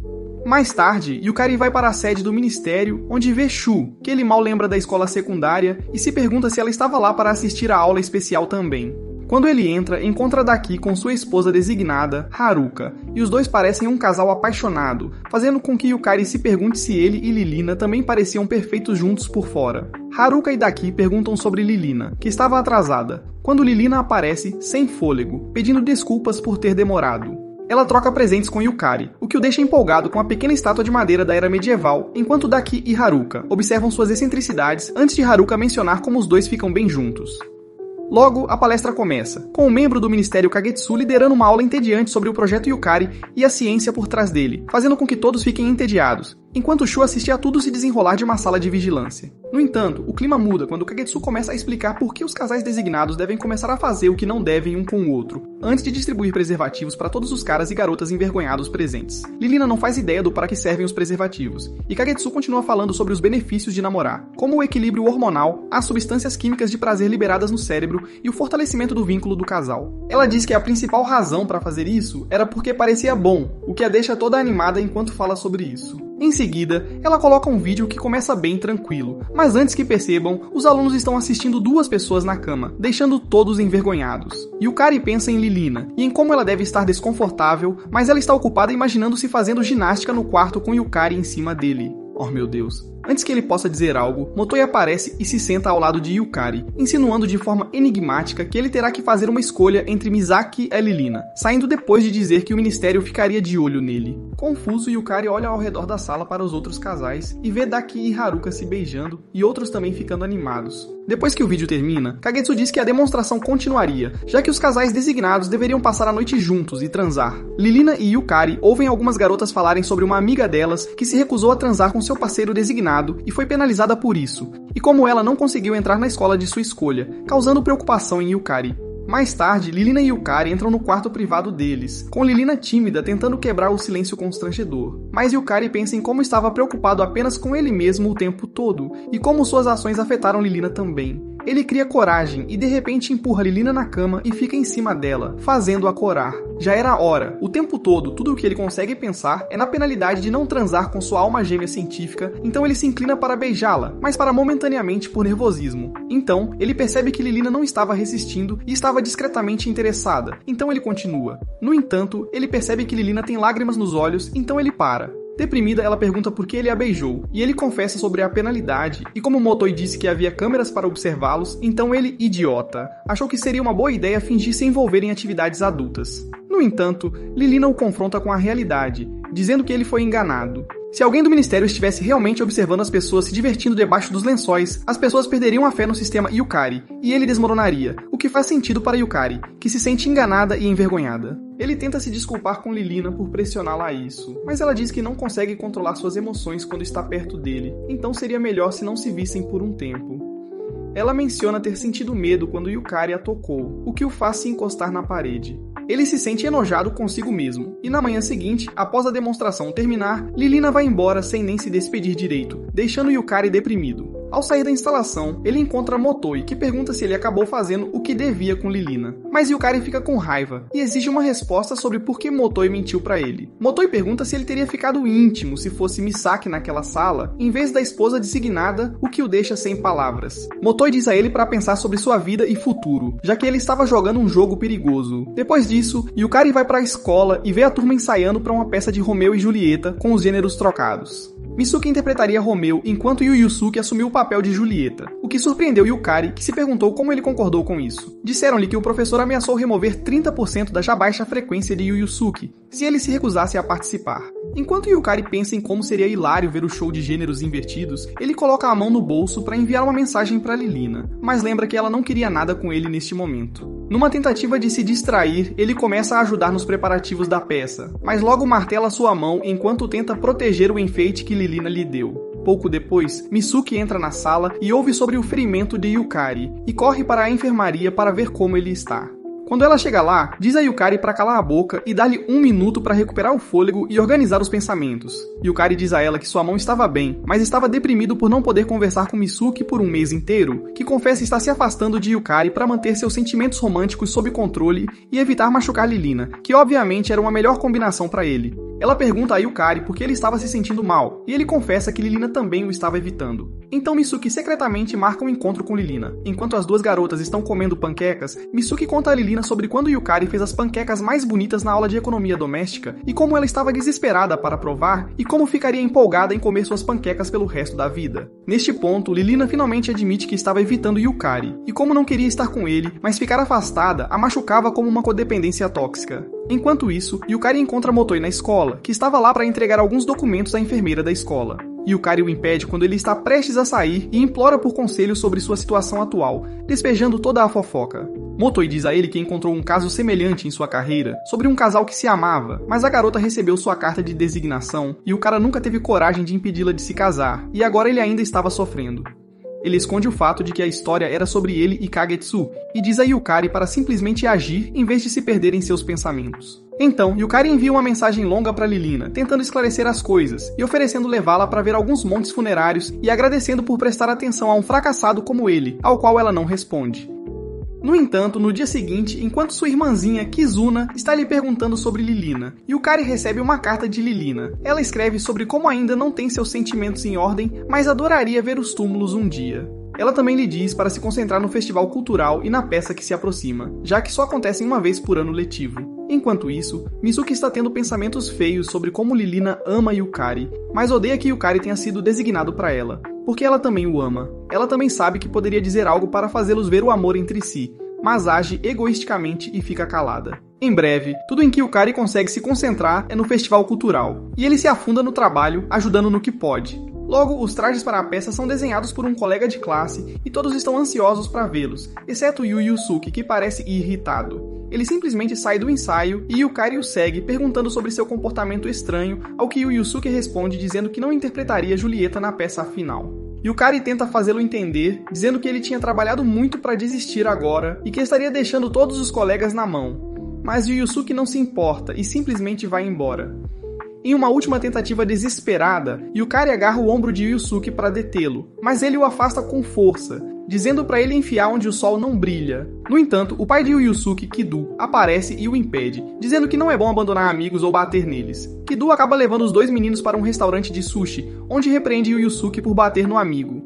Mais tarde, Yukari vai para a sede do ministério, onde vê Shu, que ele mal lembra da escola secundária, e se pergunta se ela estava lá para assistir à aula especial também. Quando ele entra, encontra Daki com sua esposa designada, Haruka, e os dois parecem um casal apaixonado, fazendo com que Yukari se pergunte se ele e Lilina também pareciam perfeitos juntos por fora. Haruka e Daki perguntam sobre Lilina, que estava atrasada, quando Lilina aparece, sem fôlego, pedindo desculpas por ter demorado. Ela troca presentes com Yukari, o que o deixa empolgado com a pequena estátua de madeira da era medieval, enquanto Daki e Haruka observam suas excentricidades antes de Haruka mencionar como os dois ficam bem juntos. Logo, a palestra começa, com um membro do Ministério Kagetsu liderando uma aula entediante sobre o projeto Yukari e a ciência por trás dele, fazendo com que todos fiquem entediados, enquanto Shu assistia a tudo se desenrolar de uma sala de vigilância. No entanto, o clima muda quando Kagetsu começa a explicar por que os casais designados devem começar a fazer o que não devem um com o outro, antes de distribuir preservativos para todos os caras e garotas envergonhados presentes. Lilina não faz ideia do para que servem os preservativos, e Kagetsu continua falando sobre os benefícios de namorar, como o equilíbrio hormonal, as substâncias químicas de prazer liberadas no cérebro e o fortalecimento do vínculo do casal. Ela diz que a principal razão para fazer isso era porque parecia bom, o que a deixa toda animada enquanto fala sobre isso. Em seguida, ela coloca um vídeo que começa bem tranquilo, mas antes que percebam, os alunos estão assistindo duas pessoas na cama, deixando todos envergonhados. Yukari pensa em Lilina, e em como ela deve estar desconfortável, mas ela está ocupada imaginando-se fazendo ginástica no quarto com Yukari em cima dele. Oh meu Deus. Antes que ele possa dizer algo, Motoi aparece e se senta ao lado de Yukari, insinuando de forma enigmática que ele terá que fazer uma escolha entre Misaki e Lilina, saindo depois de dizer que o ministério ficaria de olho nele. Confuso, Yukari olha ao redor da sala para os outros casais e vê Daki e Haruka se beijando e outros também ficando animados. Depois que o vídeo termina, Kagetsu diz que a demonstração continuaria, já que os casais designados deveriam passar a noite juntos e transar. Lilina e Yukari ouvem algumas garotas falarem sobre uma amiga delas que se recusou a transar com seu parceiro designado e foi penalizada por isso, e como ela não conseguiu entrar na escola de sua escolha, causando preocupação em Yukari. Mais tarde, Lilina e Yukari entram no quarto privado deles, com Lilina tímida tentando quebrar o silêncio constrangedor. Mas Yukari pensa em como estava preocupado apenas com ele mesmo o tempo todo, e como suas ações afetaram Lilina também. Ele cria coragem e de repente empurra Lilina na cama e fica em cima dela, fazendo-a corar. Já era a hora. O tempo todo, tudo o que ele consegue pensar é na penalidade de não transar com sua alma gêmea científica, então ele se inclina para beijá-la, mas para momentaneamente por nervosismo. Então, ele percebe que Lilina não estava resistindo e estava discretamente interessada, então ele continua. No entanto, ele percebe que Lilina tem lágrimas nos olhos, então ele para. Deprimida, ela pergunta por que ele a beijou, e ele confessa sobre a penalidade, e como Motoi disse que havia câmeras para observá-los, então ele, idiota, achou que seria uma boa ideia fingir se envolver em atividades adultas. No entanto, Lilina o confronta com a realidade, dizendo que ele foi enganado. Se alguém do ministério estivesse realmente observando as pessoas se divertindo debaixo dos lençóis, as pessoas perderiam a fé no sistema Yukari, e ele desmoronaria, o que faz sentido para Yukari, que se sente enganada e envergonhada. Ele tenta se desculpar com Lilina por pressioná-la a isso, mas ela diz que não consegue controlar suas emoções quando está perto dele, então seria melhor se não se vissem por um tempo. Ela menciona ter sentido medo quando Yukari a tocou, o que o faz se encostar na parede. Ele se sente enojado consigo mesmo, e na manhã seguinte, após a demonstração terminar, Lilina vai embora sem nem se despedir direito, deixando Yukari deprimido. Ao sair da instalação, ele encontra Motoi, que pergunta se ele acabou fazendo o que devia com Lilina. Mas Yukari fica com raiva e exige uma resposta sobre por que Motoi mentiu pra ele. Motoi pergunta se ele teria ficado íntimo se fosse Misaki naquela sala, em vez da esposa designada, o que o deixa sem palavras. Motoi diz a ele para pensar sobre sua vida e futuro, já que ele estava jogando um jogo perigoso. Depois disso, Yukari vai para a escola e vê a turma ensaiando para uma peça de Romeu e Julieta com os gêneros trocados. Misuki interpretaria Romeu enquanto Yu Yusuke assumiu o papel de Julieta, o que surpreendeu Yukari, que se perguntou como ele concordou com isso. Disseram-lhe que o professor ameaçou remover 30% da já baixa frequência de Yu Yusuke, se ele se recusasse a participar. Enquanto Yukari pensa em como seria hilário ver o show de gêneros invertidos, ele coloca a mão no bolso para enviar uma mensagem para Lilina, mas lembra que ela não queria nada com ele neste momento. Numa tentativa de se distrair, ele começa a ajudar nos preparativos da peça, mas logo martela sua mão enquanto tenta proteger o enfeite que Lilina lhe deu. Pouco depois, Misuki entra na sala e ouve sobre o ferimento de Yukari, e corre para a enfermaria para ver como ele está. Quando ela chega lá, diz a Yukari para calar a boca e dar-lhe 1 minuto para recuperar o fôlego e organizar os pensamentos. Yukari diz a ela que sua mão estava bem, mas estava deprimido por não poder conversar com Misuki por um mês inteiro, que confessa estar se afastando de Yukari para manter seus sentimentos românticos sob controle e evitar machucar Lilina, que obviamente era uma melhor combinação para ele. Ela pergunta a Yukari por que ele estava se sentindo mal, e ele confessa que Lilina também o estava evitando. Então Misuki secretamente marca um encontro com Lilina. Enquanto as duas garotas estão comendo panquecas, Misuki conta a Lilina sobre quando Yukari fez as panquecas mais bonitas na aula de economia doméstica e como ela estava desesperada para provar e como ficaria empolgada em comer suas panquecas pelo resto da vida. Neste ponto, Lilina finalmente admite que estava evitando Yukari, e como não queria estar com ele, mas ficar afastada a machucava como uma codependência tóxica. Enquanto isso, Yukari encontra Motoi na escola, que estava lá para entregar alguns documentos à enfermeira da escola. Yukari o impede quando ele está prestes a sair e implora por conselhos sobre sua situação atual, despejando toda a fofoca. Motoi diz a ele que encontrou um caso semelhante em sua carreira, sobre um casal que se amava, mas a garota recebeu sua carta de designação e o cara nunca teve coragem de impedi-la de se casar, e agora ele ainda estava sofrendo. Ele esconde o fato de que a história era sobre ele e Kagetsu, e diz a Yukari para simplesmente agir em vez de se perder em seus pensamentos. Então, Yukari envia uma mensagem longa para Lilina, tentando esclarecer as coisas, e oferecendo levá-la para ver alguns montes funerários e agradecendo por prestar atenção a um fracassado como ele, ao qual ela não responde. No entanto, no dia seguinte, enquanto sua irmãzinha, Kizuna, está lhe perguntando sobre Lilina, Yukari recebe uma carta de Lilina. Ela escreve sobre como ainda não tem seus sentimentos em ordem, mas adoraria ver os túmulos um dia. Ela também lhe diz para se concentrar no festival cultural e na peça que se aproxima, já que só acontecem uma vez por ano letivo. Enquanto isso, Mizuki está tendo pensamentos feios sobre como Lilina ama Yukari, mas odeia que Yukari tenha sido designado para ela, porque ela também o ama. Ela também sabe que poderia dizer algo para fazê-los ver o amor entre si, mas age egoisticamente e fica calada. Em breve, tudo em que Yukari consegue se concentrar é no festival cultural, e ele se afunda no trabalho, ajudando no que pode. Logo, os trajes para a peça são desenhados por um colega de classe e todos estão ansiosos para vê-los, exceto Yu Yusuke, que parece irritado. Ele simplesmente sai do ensaio e Yukari o segue, perguntando sobre seu comportamento estranho, ao que Yu Yusuke responde dizendo que não interpretaria Julieta na peça final. Yukari tenta fazê-lo entender, dizendo que ele tinha trabalhado muito para desistir agora e que estaria deixando todos os colegas na mão. Mas Yu Yusuke não se importa e simplesmente vai embora. Em uma última tentativa desesperada, Yukari agarra o ombro de Yusuke para detê-lo, mas ele o afasta com força, dizendo para ele enfiar onde o sol não brilha. No entanto, o pai de Yusuke, Kidu, aparece e o impede, dizendo que não é bom abandonar amigos ou bater neles. Kidu acaba levando os dois meninos para um restaurante de sushi, onde repreende Yusuke por bater no amigo.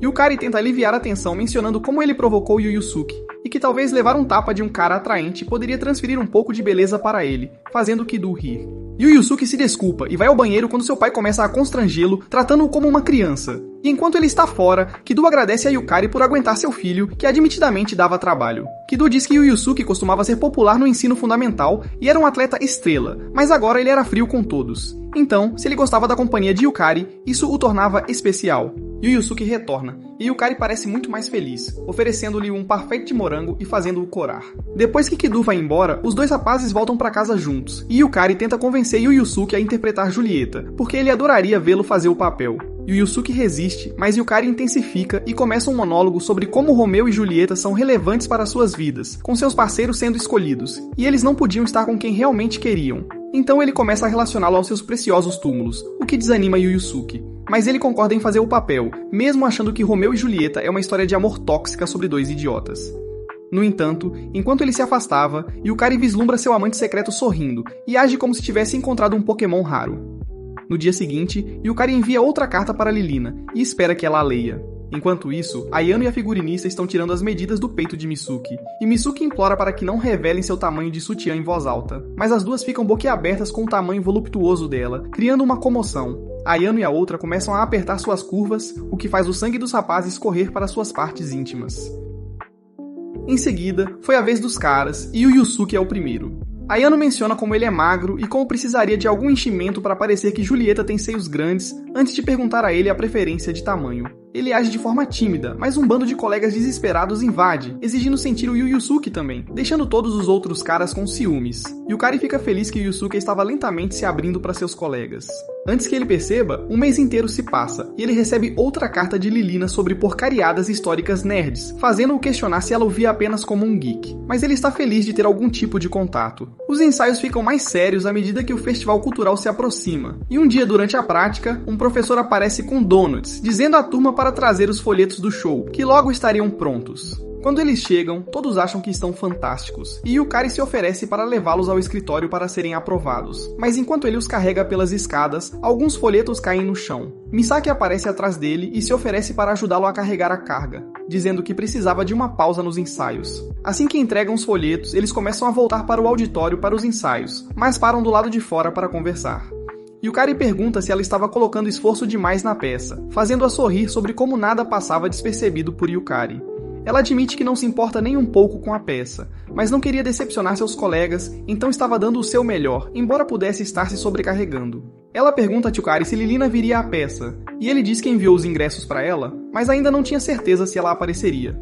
Yukari tenta aliviar a tensão mencionando como ele provocou Yusuke, e que talvez levar um tapa de um cara atraente poderia transferir um pouco de beleza para ele, fazendo Kidu rir. Yusuke se desculpa e vai ao banheiro quando seu pai começa a constrangê-lo, tratando-o como uma criança. E enquanto ele está fora, Kidu agradece a Yukari por aguentar seu filho, que admitidamente dava trabalho. Kidu diz que Yusuke costumava ser popular no ensino fundamental e era um atleta estrela, mas agora ele era frio com todos. Então, se ele gostava da companhia de Yukari, isso o tornava especial. Yusuke retorna, e Yukari parece muito mais feliz, oferecendo-lhe um parfait de morango e fazendo-o corar. Depois que Kidu vai embora, os dois rapazes voltam para casa juntos, e Yukari tenta convencer Yusuke a interpretar Julieta, porque ele adoraria vê-lo fazer o papel. Yusuke resiste, mas Yukari intensifica e começa um monólogo sobre como Romeu e Julieta são relevantes para suas vidas, com seus parceiros sendo escolhidos, e eles não podiam estar com quem realmente queriam. Então ele começa a relacioná-lo aos seus preciosos túmulos, o que desanima Yusuke. Mas ele concorda em fazer o papel, mesmo achando que Romeu e Julieta é uma história de amor tóxica sobre dois idiotas. No entanto, enquanto ele se afastava, Yukari vislumbra seu amante secreto sorrindo, e age como se tivesse encontrado um Pokémon raro. No dia seguinte, Yukari envia outra carta para Lilina, e espera que ela a leia. Enquanto isso, Ayano e a figurinista estão tirando as medidas do peito de Mizuki, e Mizuki implora para que não revelem seu tamanho de sutiã em voz alta, mas as duas ficam boquiabertas com o tamanho voluptuoso dela, criando uma comoção. Ayano e a outra começam a apertar suas curvas, o que faz o sangue dos rapazes correr para suas partes íntimas. Em seguida, foi a vez dos caras, e o Yusuke é o primeiro. Ayano menciona como ele é magro e como precisaria de algum enchimento para parecer que Julieta tem seios grandes, antes de perguntar a ele a preferência de tamanho. Ele age de forma tímida, mas um bando de colegas desesperados invade, exigindo sentir o Yusuke também, deixando todos os outros caras com ciúmes. Yukari fica feliz que Yusuke estava lentamente se abrindo para seus colegas. Antes que ele perceba, um mês inteiro se passa, e ele recebe outra carta de Lilina sobre porcariadas históricas nerds, fazendo-o questionar se ela o via apenas como um geek. Mas ele está feliz de ter algum tipo de contato. Os ensaios ficam mais sérios à medida que o festival cultural se aproxima, e um dia durante a prática, um professor aparece com donuts, dizendo à turma para trazer os folhetos do show, que logo estariam prontos. Quando eles chegam, todos acham que estão fantásticos, e Yukari se oferece para levá-los ao escritório para serem aprovados. Mas enquanto ele os carrega pelas escadas, alguns folhetos caem no chão. Misaki aparece atrás dele e se oferece para ajudá-lo a carregar a carga, dizendo que precisava de uma pausa nos ensaios. Assim que entregam os folhetos, eles começam a voltar para o auditório para os ensaios, mas param do lado de fora para conversar. Yukari pergunta se ela estava colocando esforço demais na peça, fazendo-a sorrir sobre como nada passava despercebido por Yukari. Ela admite que não se importa nem um pouco com a peça, mas não queria decepcionar seus colegas, então estava dando o seu melhor, embora pudesse estar se sobrecarregando. Ela pergunta a Yukari se Lilina viria à peça, e ele diz que enviou os ingressos para ela, mas ainda não tinha certeza se ela apareceria.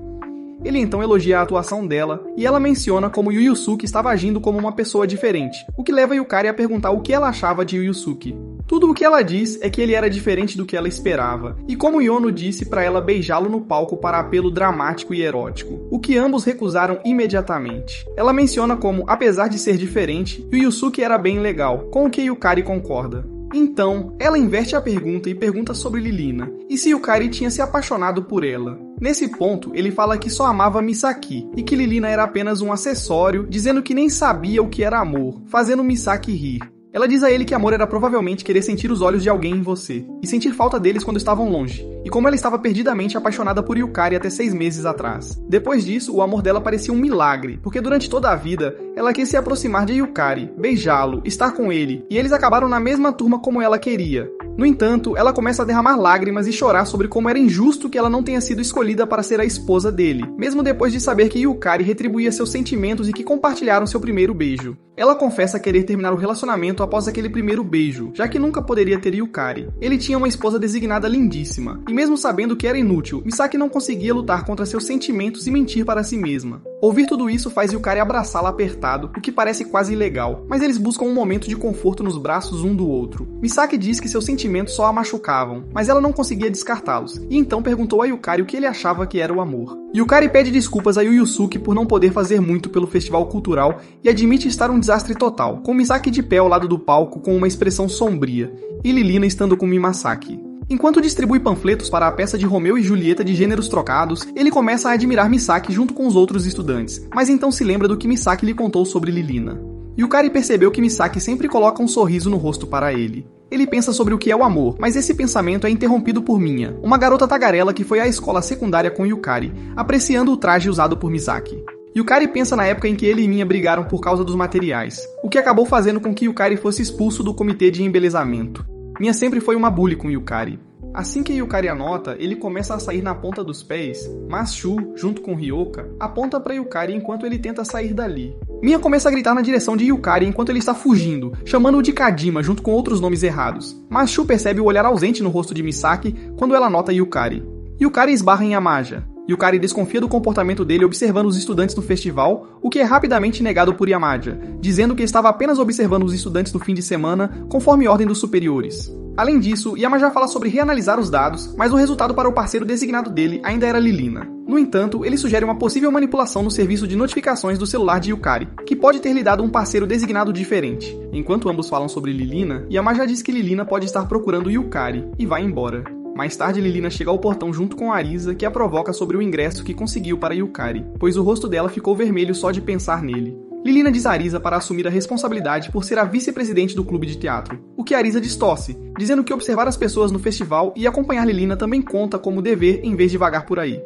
Ele então elogia a atuação dela, e ela menciona como Yu Yusuke estava agindo como uma pessoa diferente, o que leva Yukari a perguntar o que ela achava de Yu Yusuke. Tudo o que ela diz é que ele era diferente do que ela esperava, e como Yono disse para ela beijá-lo no palco para apelo dramático e erótico, o que ambos recusaram imediatamente. Ela menciona como, apesar de ser diferente, Yu Yusuke era bem legal, com o que Yukari concorda. Então, ela inverte a pergunta e pergunta sobre Lilina, e se Yukari tinha se apaixonado por ela. Nesse ponto, ele fala que só amava Misaki, e que Lilina era apenas um acessório, dizendo que nem sabia o que era amor, fazendo Misaki rir. Ela diz a ele que amor era provavelmente querer sentir os olhos de alguém em você, e sentir falta deles quando estavam longe, e como ela estava perdidamente apaixonada por Yukari até 6 meses atrás. Depois disso, o amor dela parecia um milagre, porque durante toda a vida, ela quis se aproximar de Yukari, beijá-lo, estar com ele, e eles acabaram na mesma turma como ela queria. No entanto, ela começa a derramar lágrimas e chorar sobre como era injusto que ela não tenha sido escolhida para ser a esposa dele, mesmo depois de saber que Yukari retribuía seus sentimentos e que compartilharam seu primeiro beijo. Ela confessa querer terminar o relacionamento após aquele primeiro beijo, já que nunca poderia ter Yukari. Ele tinha uma esposa designada lindíssima, e mesmo sabendo que era inútil, Misaki não conseguia lutar contra seus sentimentos e mentir para si mesma. Ouvir tudo isso faz Yukari abraçá-la apertado, o que parece quase ilegal, mas eles buscam um momento de conforto nos braços um do outro. Misaki diz que seus sentimentos só a machucavam, mas ela não conseguia descartá-los, e então perguntou a Yukari o que ele achava que era o amor. Yukari pede desculpas a Yu Yusuke por não poder fazer muito pelo festival cultural e admite estar um desastre total, com Misaki de pé ao lado do palco com uma expressão sombria, e Lilina estando com Mimasaki. Enquanto distribui panfletos para a peça de Romeu e Julieta de gêneros trocados, ele começa a admirar Misaki junto com os outros estudantes, mas então se lembra do que Misaki lhe contou sobre Lilina. Yukari percebeu que Misaki sempre coloca um sorriso no rosto para ele. Ele pensa sobre o que é o amor, mas esse pensamento é interrompido por Minya, uma garota tagarela que foi à escola secundária com Yukari, apreciando o traje usado por Misaki. Yukari pensa na época em que ele e Minya brigaram por causa dos materiais, o que acabou fazendo com que Yukari fosse expulso do comitê de embelezamento. Minya sempre foi uma bully com Yukari. Assim que Yukari anota, ele começa a sair na ponta dos pés, mas Shu, junto com Ryoka, aponta para Yukari enquanto ele tenta sair dali. Minya começa a gritar na direção de Yukari enquanto ele está fugindo, chamando-o de Kadima junto com outros nomes errados. Mas Shu percebe o olhar ausente no rosto de Misaki quando ela nota Yukari. Yukari esbarra em Yamaja. Yukari desconfia do comportamento dele observando os estudantes no festival, o que é rapidamente negado por Yamaja, dizendo que estava apenas observando os estudantes no fim de semana, conforme ordem dos superiores. Além disso, Yamaja fala sobre reanalisar os dados, mas o resultado para o parceiro designado dele ainda era Lilina. No entanto, ele sugere uma possível manipulação no serviço de notificações do celular de Yukari, que pode ter lhe dado um parceiro designado diferente. Enquanto ambos falam sobre Lilina, Yamaja diz que Lilina pode estar procurando Yukari, e vai embora. Mais tarde, Lilina chega ao portão junto com Arisa, que a provoca sobre o ingresso que conseguiu para Yukari, pois o rosto dela ficou vermelho só de pensar nele. Lilina diz a Arisa para assumir a responsabilidade por ser a vice-presidente do clube de teatro, o que Arisa distorce, dizendo que observar as pessoas no festival e acompanhar Lilina também conta como dever em vez de vagar por aí.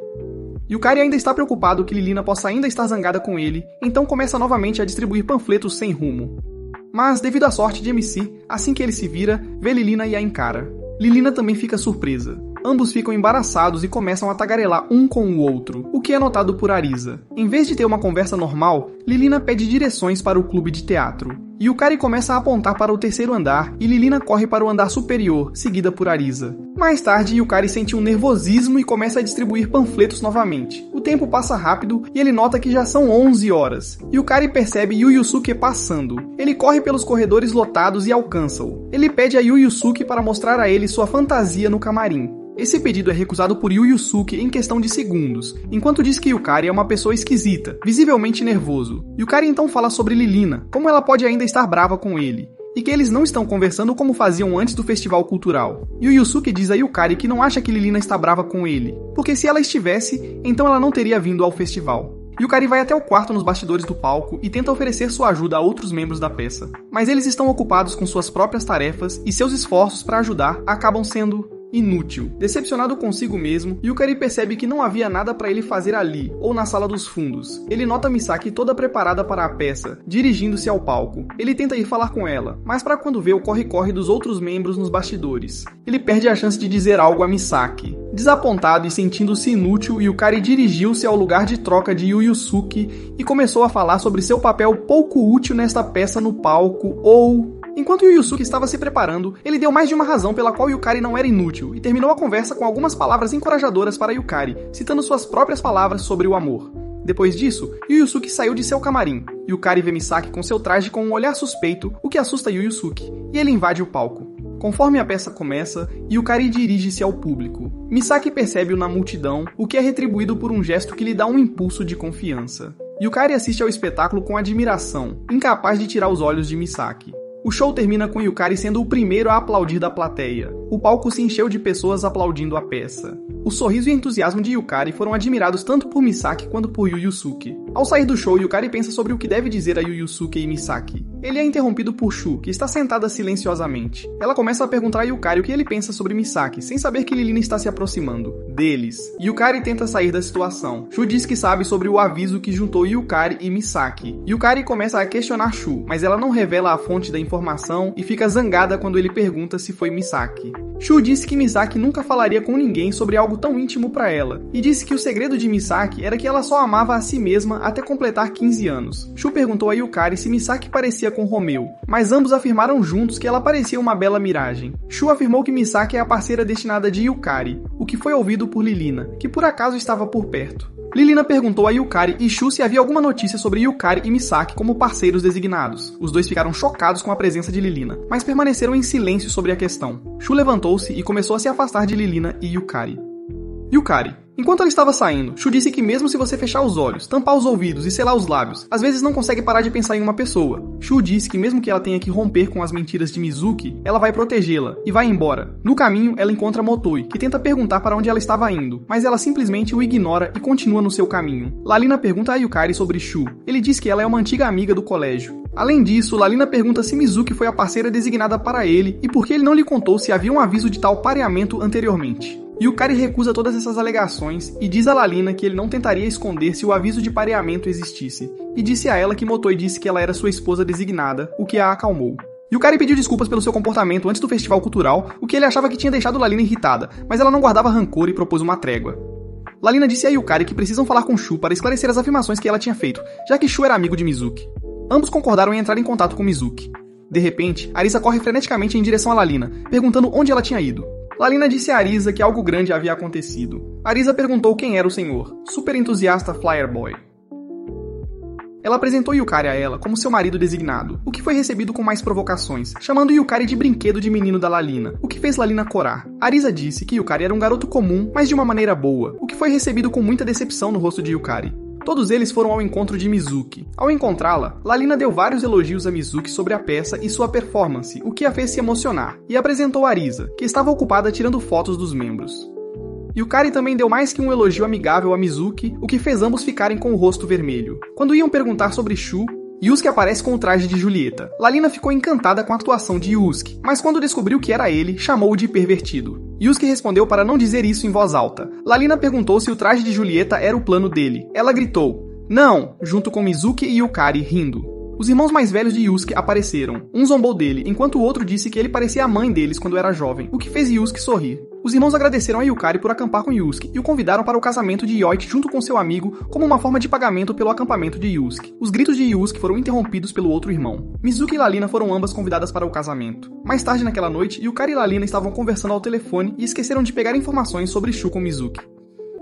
Yukari ainda está preocupado que Lilina possa ainda estar zangada com ele, então começa novamente a distribuir panfletos sem rumo. Mas, devido à sorte de MC, assim que ele se vira, vê Lilina e a encara. Lilina também fica surpresa. Ambos ficam embaraçados e começam a tagarelar um com o outro, o que é notado por Arisa. Em vez de ter uma conversa normal, Lilina pede direções para o clube de teatro. Yukari começa a apontar para o 3º andar e Lilina corre para o andar superior, seguida por Arisa. Mais tarde, Yukari sente um nervosismo e começa a distribuir panfletos novamente. O tempo passa rápido e ele nota que já são 11 horas. Yukari percebe Yu Yusuke passando. Ele corre pelos corredores lotados e alcança-o. Ele pede a Yu Yusuke para mostrar a ele sua fantasia no camarim. Esse pedido é recusado por Yu Yusuke em questão de segundos, enquanto diz que Yukari é uma pessoa esquisita, visivelmente nervoso. Yukari então fala sobre Lilina, como ela pode ainda estar brava com ele, e que eles não estão conversando como faziam antes do festival cultural. Yu Yusuke diz a Yukari que não acha que Lilina está brava com ele, porque se ela estivesse, então ela não teria vindo ao festival. Yukari vai até o quarto nos bastidores do palco e tenta oferecer sua ajuda a outros membros da peça, mas eles estão ocupados com suas próprias tarefas e seus esforços para ajudar acabam sendo inútil. Decepcionado consigo mesmo, Yukari percebe que não havia nada para ele fazer ali, ou na sala dos fundos. Ele nota Misaki toda preparada para a peça, dirigindo-se ao palco. Ele tenta ir falar com ela, mas para quando vê o corre-corre dos outros membros nos bastidores. Ele perde a chance de dizer algo a Misaki. Desapontado e sentindo-se inútil, Yukari dirigiu-se ao lugar de troca de Yu Yusuke e começou a falar sobre seu papel pouco útil nesta peça no palco, ou Enquanto Yu Yusuke estava se preparando, ele deu mais de uma razão pela qual Yukari não era inútil e terminou a conversa com algumas palavras encorajadoras para Yukari, citando suas próprias palavras sobre o amor. Depois disso, Yu Yusuke saiu de seu camarim. Yukari vê Misaki com seu traje com um olhar suspeito, o que assusta Yu Yusuke, e ele invade o palco. Conforme a peça começa, Yukari dirige-se ao público. Misaki percebe-o na multidão, o que é retribuído por um gesto que lhe dá um impulso de confiança. Yukari assiste ao espetáculo com admiração, incapaz de tirar os olhos de Misaki. O show termina com Yukari sendo o primeiro a aplaudir da plateia. O palco se encheu de pessoas aplaudindo a peça. O sorriso e entusiasmo de Yukari foram admirados tanto por Misaki quanto por Yu Yusuke. Ao sair do show, Yukari pensa sobre o que deve dizer a Yu Yusuke e Misaki. Ele é interrompido por Shu, que está sentada silenciosamente. Ela começa a perguntar a Yukari o que ele pensa sobre Misaki, sem saber que Lilina está se aproximando deles. Yukari tenta sair da situação. Shu diz que sabe sobre o aviso que juntou Yukari e Misaki. Yukari começa a questionar Shu, mas ela não revela a fonte da informação e fica zangada quando ele pergunta se foi Misaki. Shu disse que Misaki nunca falaria com ninguém sobre algo tão íntimo para ela, e disse que o segredo de Misaki era que ela só amava a si mesma até completar 15 anos. Shu perguntou a Yukari se Misaki parecia com Romeu, mas ambos afirmaram juntos que ela parecia uma bela miragem. Shu afirmou que Misaki é a parceira destinada de Yukari, o que foi ouvido por Lilina, que por acaso estava por perto. Lilina perguntou a Yukari e Shu se havia alguma notícia sobre Yukari e Misaki como parceiros designados. Os dois ficaram chocados com a presença de Lilina, mas permaneceram em silêncio sobre a questão. Shu levantou-se e começou a se afastar de Lilina e Yukari. Yukari. Enquanto ela estava saindo, Shu disse que mesmo se você fechar os olhos, tampar os ouvidos e selar os lábios, às vezes não consegue parar de pensar em uma pessoa. Shu disse que mesmo que ela tenha que romper com as mentiras de Mizuki, ela vai protegê-la e vai embora. No caminho, ela encontra Motoi, que tenta perguntar para onde ela estava indo, mas ela simplesmente o ignora e continua no seu caminho. Lalina pergunta a Yukari sobre Shu. Ele diz que ela é uma antiga amiga do colégio. Além disso, Lalina pergunta se Mizuki foi a parceira designada para ele e por que ele não lhe contou se havia um aviso de tal pareamento anteriormente. Yukari recusa todas essas alegações e diz a Lalina que ele não tentaria esconder se o aviso de pareamento existisse, e disse a ela que Motoi disse que ela era sua esposa designada, o que a acalmou. Yukari pediu desculpas pelo seu comportamento antes do festival cultural, o que ele achava que tinha deixado Lalina irritada, mas ela não guardava rancor e propôs uma trégua. Lalina disse a Yukari que precisam falar com Shu para esclarecer as afirmações que ela tinha feito, já que Shu era amigo de Mizuki. Ambos concordaram em entrar em contato com Mizuki. De repente, Arisa corre freneticamente em direção a Lalina, perguntando onde ela tinha ido. Lalina disse a Arisa que algo grande havia acontecido. Arisa perguntou quem era o senhor, super entusiasta Flyer Boy. Ela apresentou Yukari a ela como seu marido designado, o que foi recebido com mais provocações, chamando Yukari de brinquedo de menino da Lalina, o que fez Lalina corar. Arisa disse que Yukari era um garoto comum, mas de uma maneira boa, o que foi recebido com muita decepção no rosto de Yukari. Todos eles foram ao encontro de Mizuki. Ao encontrá-la, Lalina deu vários elogios a Mizuki sobre a peça e sua performance, o que a fez se emocionar, e apresentou Arisa, que estava ocupada tirando fotos dos membros. Yukari também deu mais que um elogio amigável a Mizuki, o que fez ambos ficarem com o rosto vermelho. Quando iam perguntar sobre Shu, Yusuke aparece com o traje de Julieta. Lalina ficou encantada com a atuação de Yusuke, mas quando descobriu que era ele, chamou-o de pervertido. Yusuke respondeu para não dizer isso em voz alta. Lalina perguntou se o traje de Julieta era o plano dele. Ela gritou, "Não!", junto com Mizuki e Yukari rindo. Os irmãos mais velhos de Yusuke apareceram. Um zombou dele, enquanto o outro disse que ele parecia a mãe deles quando era jovem, o que fez Yusuke sorrir. Os irmãos agradeceram a Yukari por acampar com Yusuke e o convidaram para o casamento de Yoichi junto com seu amigo como uma forma de pagamento pelo acampamento de Yusuke. Os gritos de Yusuke foram interrompidos pelo outro irmão. Mizuki e Lalina foram ambas convidadas para o casamento. Mais tarde naquela noite, Yukari e Lalina estavam conversando ao telefone e esqueceram de pegar informações sobre Shu com Mizuki.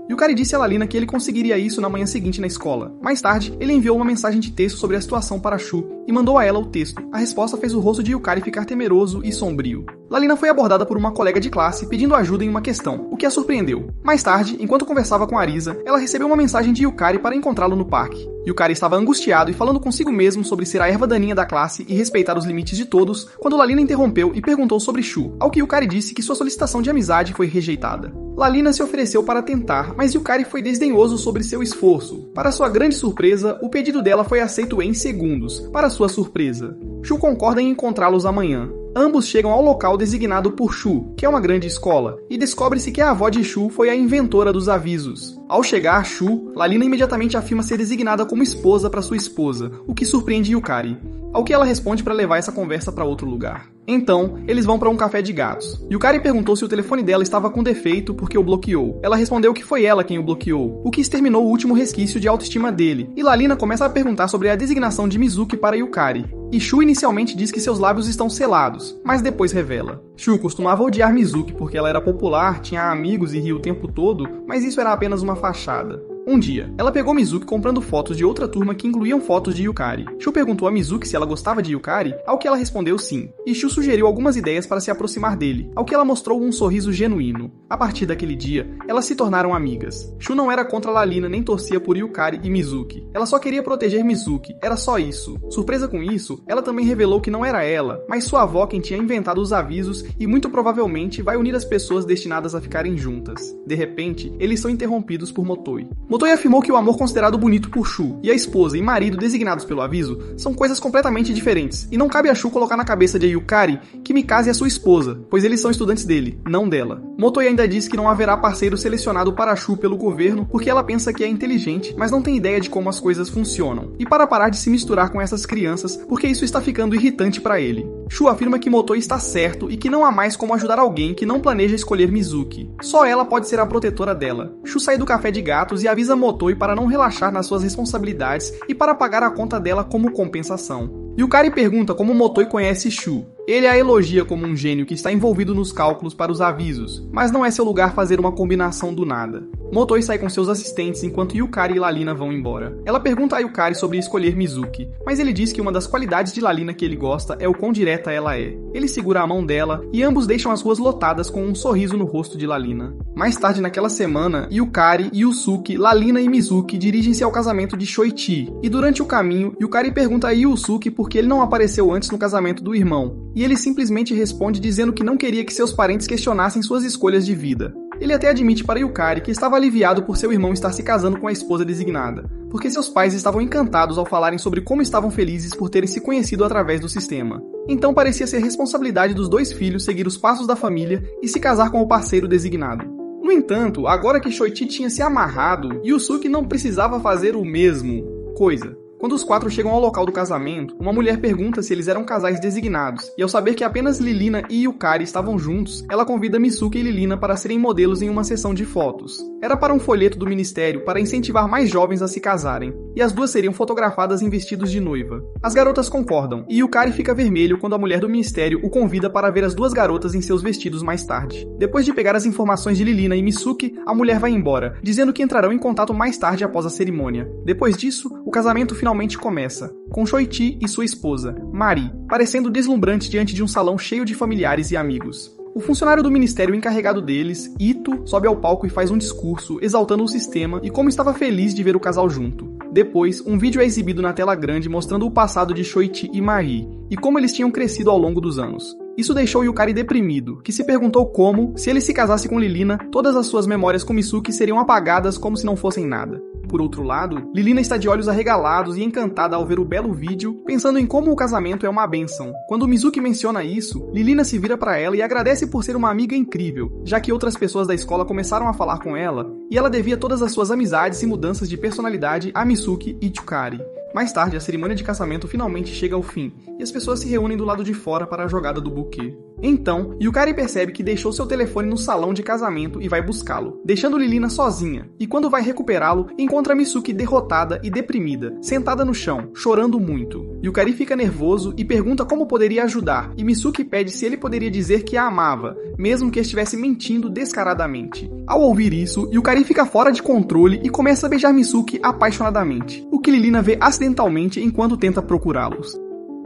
Yukari disse a Lalina que ele conseguiria isso na manhã seguinte na escola. Mais tarde, ele enviou uma mensagem de texto sobre a situação para Shu e mandou a ela o texto. A resposta fez o rosto de Yukari ficar temeroso e sombrio. Lalina foi abordada por uma colega de classe pedindo ajuda em uma questão, o que a surpreendeu. Mais tarde, enquanto conversava com Arisa, ela recebeu uma mensagem de Yukari para encontrá-lo no parque. Yukari estava angustiado e falando consigo mesmo sobre ser a erva daninha da classe e respeitar os limites de todos, quando Lalina interrompeu e perguntou sobre Shu, ao que Yukari disse que sua solicitação de amizade foi rejeitada. Lalina se ofereceu para tentar, mas Yukari foi desdenhoso sobre seu esforço. Para sua grande surpresa, o pedido dela foi aceito em segundos. Para sua surpresa, Shu concorda em encontrá-los amanhã. Ambos chegam ao local designado por Shu, que é uma grande escola, e descobre-se que a avó de Shu foi a inventora dos avisos. Ao chegar a Shu, Lalina imediatamente afirma ser designada como esposa para sua esposa, o que surpreende Yukari, ao que ela responde para levar essa conversa para outro lugar. Então, eles vão para um café de gatos. Yukari perguntou se o telefone dela estava com defeito porque o bloqueou. Ela respondeu que foi ela quem o bloqueou, o que exterminou o último resquício de autoestima dele. E Lalina começa a perguntar sobre a designação de Mizuki para Yukari. E Shu inicialmente diz que seus lábios estão selados, mas depois revela. Shu costumava odiar Mizuki porque ela era popular, tinha amigos e ria o tempo todo, mas isso era apenas uma fachada. Um dia, ela pegou Mizuki comprando fotos de outra turma que incluíam fotos de Yukari. Shu perguntou a Mizuki se ela gostava de Yukari, ao que ela respondeu sim. E Shu sugeriu algumas ideias para se aproximar dele, ao que ela mostrou um sorriso genuíno. A partir daquele dia, elas se tornaram amigas. Shu não era contra Lalina nem torcia por Yukari e Mizuki. Ela só queria proteger Mizuki, era só isso. Surpresa com isso, ela também revelou que não era ela, mas sua avó quem tinha inventado os avisos e muito provavelmente vai unir as pessoas destinadas a ficarem juntas. De repente, eles são interrompidos por Motoi. Motoi afirmou que o amor considerado bonito por Shu e a esposa e marido designados pelo aviso são coisas completamente diferentes, e não cabe a Shu colocar na cabeça de Yukari que Mikase é sua esposa, pois eles são estudantes dele, não dela. Motoi ainda disse que não haverá parceiro selecionado para Shu pelo governo porque ela pensa que é inteligente, mas não tem ideia de como as coisas funcionam, e para parar de se misturar com essas crianças porque isso está ficando irritante para ele. Shu afirma que Motoi está certo e que não há mais como ajudar alguém que não planeja escolher Mizuki. Só ela pode ser a protetora dela. Shu sai do café de gatos e avisa Motoi para não relaxar nas suas responsabilidades e para pagar a conta dela como compensação. Yukari pergunta como Motoi conhece Shu. Ele a elogia como um gênio que está envolvido nos cálculos para os avisos, mas não é seu lugar fazer uma combinação do nada. Motoi sai com seus assistentes enquanto Yukari e Lalina vão embora. Ela pergunta a Yukari sobre escolher Mizuki, mas ele diz que uma das qualidades de Lalina que ele gosta é o quão direta ela é. Ele segura a mão dela e ambos deixam as ruas lotadas com um sorriso no rosto de Lalina. Mais tarde naquela semana, Yukari, Yusuke, Lalina e Mizuki dirigem-se ao casamento de Shoichi, e durante o caminho, Yukari pergunta a Yusuke por que ele não apareceu antes no casamento do irmão, e ele simplesmente responde dizendo que não queria que seus parentes questionassem suas escolhas de vida. Ele até admite para Yukari que estava aliviado por seu irmão estar se casando com a esposa designada, porque seus pais estavam encantados ao falarem sobre como estavam felizes por terem se conhecido através do sistema. Então parecia ser responsabilidade dos dois filhos seguir os passos da família e se casar com o parceiro designado. No entanto, agora que Shoichi tinha se amarrado, Yusuke não precisava fazer o mesmo coisa. Quando os quatro chegam ao local do casamento, uma mulher pergunta se eles eram casais designados, e ao saber que apenas Lilina e Yukari estavam juntos, ela convida Misuke e Lilina para serem modelos em uma sessão de fotos. Era para um folheto do ministério para incentivar mais jovens a se casarem, e as duas seriam fotografadas em vestidos de noiva. As garotas concordam, e Yukari fica vermelho quando a mulher do ministério o convida para ver as duas garotas em seus vestidos mais tarde. Depois de pegar as informações de Lilina e Misuke, a mulher vai embora, dizendo que entrarão em contato mais tarde após a cerimônia. Depois disso, o casamento finalmente começa, com Shoichi e sua esposa, Mari, parecendo deslumbrante diante de um salão cheio de familiares e amigos. O funcionário do ministério encarregado deles, Ito, sobe ao palco e faz um discurso exaltando o sistema e como estava feliz de ver o casal junto. Depois, um vídeo é exibido na tela grande mostrando o passado de Shoichi e Mari, e como eles tinham crescido ao longo dos anos. Isso deixou Yukari deprimido, que se perguntou como, se ele se casasse com Lilina, todas as suas memórias com Misuke seriam apagadas como se não fossem nada. Por outro lado, Lilina está de olhos arregalados e encantada ao ver o belo vídeo, pensando em como o casamento é uma bênção. Quando Mizuki menciona isso, Lilina se vira para ela e agradece por ser uma amiga incrível, já que outras pessoas da escola começaram a falar com ela, e ela devia todas as suas amizades e mudanças de personalidade a Misuke e Yukari. Mais tarde, a cerimônia de casamento finalmente chega ao fim, e as pessoas se reúnem do lado de fora para a jogada do buquê. Então, Yukari percebe que deixou seu telefone no salão de casamento e vai buscá-lo, deixando Lilina sozinha, e quando vai recuperá-lo, encontra Misuke derrotada e deprimida, sentada no chão, chorando muito. Yukari fica nervoso e pergunta como poderia ajudar, e Misuke pede se ele poderia dizer que a amava, mesmo que estivesse mentindo descaradamente. Ao ouvir isso, Yukari fica fora de controle e começa a beijar Misuke apaixonadamente, o que Lilina vê acidentalmente enquanto tenta procurá-los.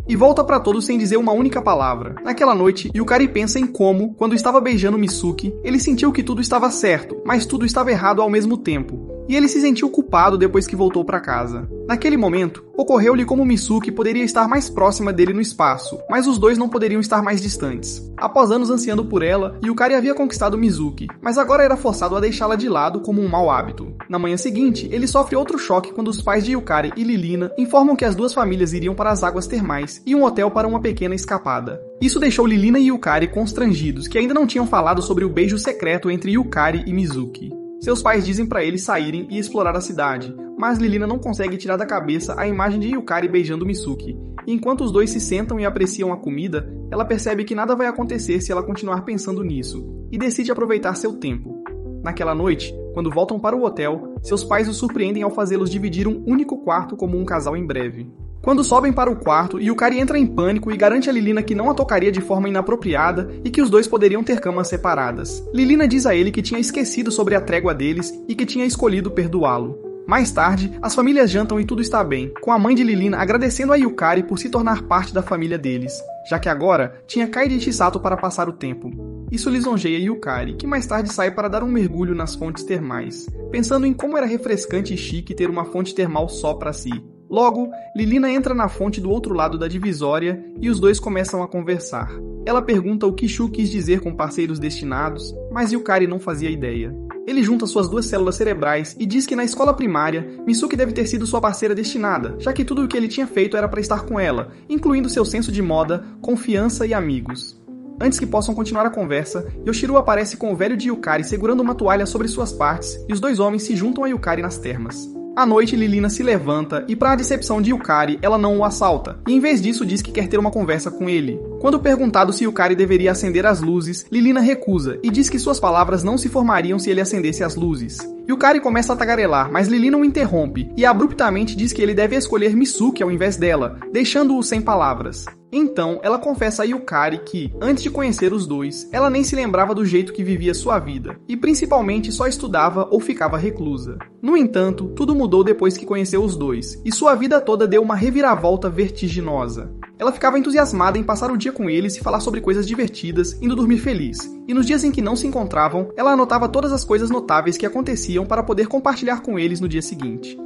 E volta pra todos sem dizer uma única palavra. Naquela noite, Yukari pensa em como, quando estava beijando Misuke, ele sentiu que tudo estava certo, mas tudo estava errado ao mesmo tempo. E ele se sentiu culpado depois que voltou para casa. Naquele momento, ocorreu-lhe como Misuke poderia estar mais próxima dele no espaço, mas os dois não poderiam estar mais distantes. Após anos ansiando por ela, Yukari havia conquistado Mizuki, mas agora era forçado a deixá-la de lado como um mau hábito. Na manhã seguinte, ele sofre outro choque quando os pais de Yukari e Lilina informam que as duas famílias iriam para as águas termais e um hotel para uma pequena escapada. Isso deixou Lilina e Yukari constrangidos, que ainda não tinham falado sobre o beijo secreto entre Yukari e Mizuki. Seus pais dizem para eles saírem e explorar a cidade, mas Lilina não consegue tirar da cabeça a imagem de Yukari beijando Misuki. E enquanto os dois se sentam e apreciam a comida, ela percebe que nada vai acontecer se ela continuar pensando nisso, e decide aproveitar seu tempo. Naquela noite, quando voltam para o hotel, seus pais os surpreendem ao fazê-los dividir um único quarto como um casal em breve. Quando sobem para o quarto, Yukari entra em pânico e garante a Lilina que não a tocaria de forma inapropriada e que os dois poderiam ter camas separadas. Lilina diz a ele que tinha esquecido sobre a trégua deles e que tinha escolhido perdoá-lo. Mais tarde, as famílias jantam e tudo está bem, com a mãe de Lilina agradecendo a Yukari por se tornar parte da família deles, já que agora tinha Kaede e Chisato para passar o tempo. Isso lisonjeia Yukari, que mais tarde sai para dar um mergulho nas fontes termais, pensando em como era refrescante e chique ter uma fonte termal só para si. Logo, Lilina entra na fonte do outro lado da divisória e os dois começam a conversar. Ela pergunta o que Shu quis dizer com parceiros destinados, mas Yukari não fazia ideia. Ele junta suas duas células cerebrais e diz que na escola primária, Misuki deve ter sido sua parceira destinada, já que tudo o que ele tinha feito era para estar com ela, incluindo seu senso de moda, confiança e amigos. Antes que possam continuar a conversa, Yoshiro aparece com o velho de Yukari segurando uma toalha sobre suas partes e os dois homens se juntam a Yukari nas termas. À noite, Lilina se levanta e, para a decepção de Yukari, ela não o assalta, e em vez disso diz que quer ter uma conversa com ele. Quando perguntado se Yukari deveria acender as luzes, Lilina recusa e diz que suas palavras não se formariam se ele acendesse as luzes. Yukari começa a tagarelar, mas Lilina o interrompe e abruptamente diz que ele deve escolher Misuki ao invés dela, deixando-o sem palavras. Então, ela confessa a Yukari que, antes de conhecer os dois, ela nem se lembrava do jeito que vivia sua vida, e principalmente só estudava ou ficava reclusa. No entanto, tudo mudou depois que conheceu os dois, e sua vida toda deu uma reviravolta vertiginosa. Ela ficava entusiasmada em passar o dia com eles e falar sobre coisas divertidas, indo dormir feliz. E nos dias em que não se encontravam, ela anotava todas as coisas notáveis que aconteciam para poder compartilhar com eles no dia seguinte.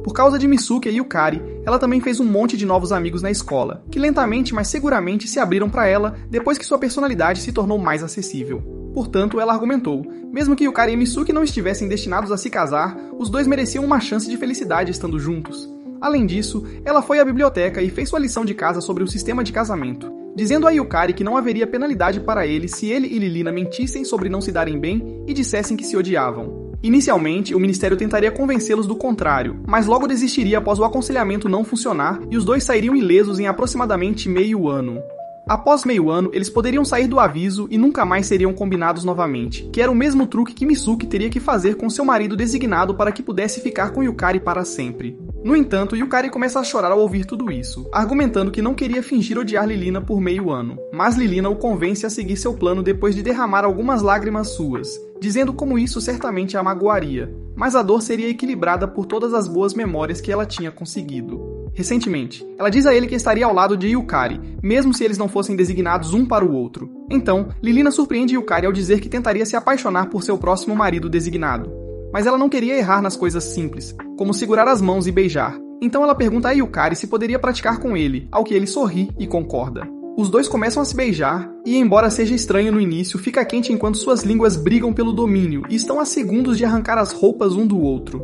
Por causa de Misuki e Yukari, ela também fez um monte de novos amigos na escola, que lentamente, mas seguramente se abriram para ela depois que sua personalidade se tornou mais acessível. Portanto, ela argumentou, mesmo que Yukari e Misuki não estivessem destinados a se casar, os dois mereciam uma chance de felicidade estando juntos. Além disso, ela foi à biblioteca e fez sua lição de casa sobre o sistema de casamento, dizendo a Yukari que não haveria penalidade para ele se ele e Lilina mentissem sobre não se darem bem e dissessem que se odiavam. Inicialmente, o ministério tentaria convencê-los do contrário, mas logo desistiria após o aconselhamento não funcionar e os dois sairiam ilesos em aproximadamente meio ano. Após meio ano, eles poderiam sair do aviso e nunca mais seriam combinados novamente, que era o mesmo truque que Misuki teria que fazer com seu marido designado para que pudesse ficar com Yukari para sempre. No entanto, Yukari começa a chorar ao ouvir tudo isso, argumentando que não queria fingir odiar Lilina por meio ano, mas Lilina o convence a seguir seu plano depois de derramar algumas lágrimas suas, dizendo como isso certamente a magoaria, mas a dor seria equilibrada por todas as boas memórias que ela tinha conseguido. Recentemente, ela diz a ele que estaria ao lado de Yukari, mesmo se eles não fossem designados um para o outro. Então, Lilina surpreende Yukari ao dizer que tentaria se apaixonar por seu próximo marido designado. Mas ela não queria errar nas coisas simples, como segurar as mãos e beijar. Então ela pergunta a Yukari se poderia praticar com ele, ao que ele sorri e concorda. Os dois começam a se beijar, e embora seja estranho no início, fica quente enquanto suas línguas brigam pelo domínio e estão a segundos de arrancar as roupas um do outro.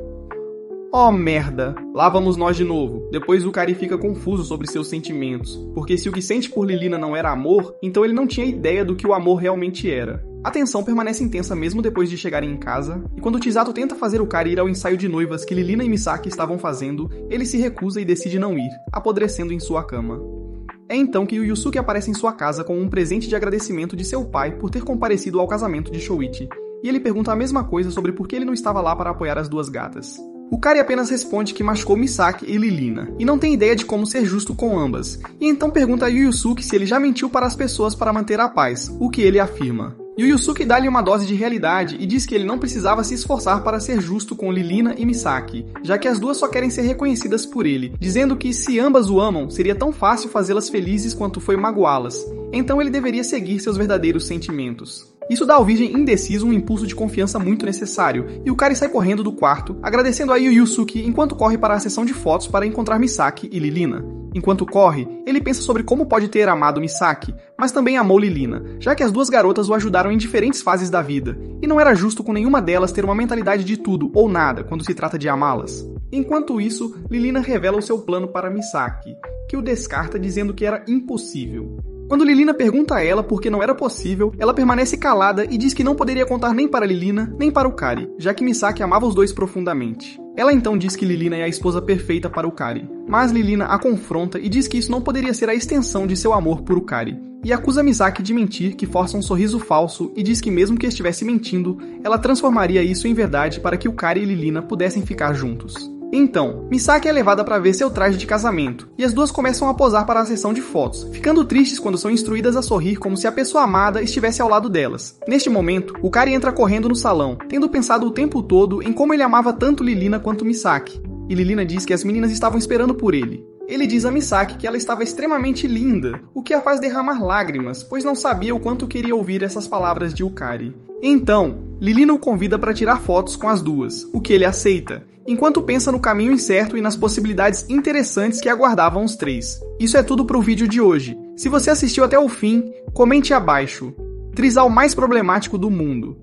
Oh merda, lá vamos nós de novo. Depois Yukari fica confuso sobre seus sentimentos, porque se o que sente por Lilina não era amor, então ele não tinha ideia do que o amor realmente era. A tensão permanece intensa mesmo depois de chegarem em casa, e quando Chisato tenta fazer Yukari ir ao ensaio de noivas que Lilina e Misaki estavam fazendo, ele se recusa e decide não ir, apodrecendo em sua cama. É então que Yusuke aparece em sua casa com um presente de agradecimento de seu pai por ter comparecido ao casamento de Shoichi, e ele pergunta a mesma coisa sobre por que ele não estava lá para apoiar as duas gatas. Yukari apenas responde que machucou Misaki e Lilina, e não tem ideia de como ser justo com ambas, e então pergunta a Yusuke se ele já mentiu para as pessoas para manter a paz, o que ele afirma. Yusuke dá-lhe uma dose de realidade e diz que ele não precisava se esforçar para ser justo com Lilina e Misaki, já que as duas só querem ser reconhecidas por ele, dizendo que se ambas o amam, seria tão fácil fazê-las felizes quanto foi magoá-las, então ele deveria seguir seus verdadeiros sentimentos. Isso dá ao virgem indeciso um impulso de confiança muito necessário, e Yukari sai correndo do quarto, agradecendo a Yusuke enquanto corre para a sessão de fotos para encontrar Misaki e Lilina. Enquanto corre, ele pensa sobre como pode ter amado Misaki, mas também amou Lilina, já que as duas garotas o ajudaram em diferentes fases da vida, e não era justo com nenhuma delas ter uma mentalidade de tudo ou nada quando se trata de amá-las. Enquanto isso, Lilina revela o seu plano para Misaki, que o descarta dizendo que era impossível. Quando Lilina pergunta a ela por que não era possível, ela permanece calada e diz que não poderia contar nem para Lilina, nem para o Kari, já que Misaki amava os dois profundamente. Ela então diz que Lilina é a esposa perfeita para o Kari, mas Lilina a confronta e diz que isso não poderia ser a extensão de seu amor por o Kari, e acusa Misaki de mentir, que força um sorriso falso e diz que mesmo que estivesse mentindo, ela transformaria isso em verdade para que o Kari e Lilina pudessem ficar juntos. Então, Misaki é levada para ver seu traje de casamento, e as duas começam a posar para a sessão de fotos, ficando tristes quando são instruídas a sorrir como se a pessoa amada estivesse ao lado delas. Neste momento, o Kari entra correndo no salão, tendo pensado o tempo todo em como ele amava tanto Lilina quanto Misaki, e Lilina diz que as meninas estavam esperando por ele. Ele diz a Misaki que ela estava extremamente linda, o que a faz derramar lágrimas, pois não sabia o quanto queria ouvir essas palavras de Ukari. Então, Lilina o convida para tirar fotos com as duas, o que ele aceita, enquanto pensa no caminho incerto e nas possibilidades interessantes que aguardavam os três. Isso é tudo para o vídeo de hoje. Se você assistiu até o fim, comente abaixo. Trisal mais problemático do mundo.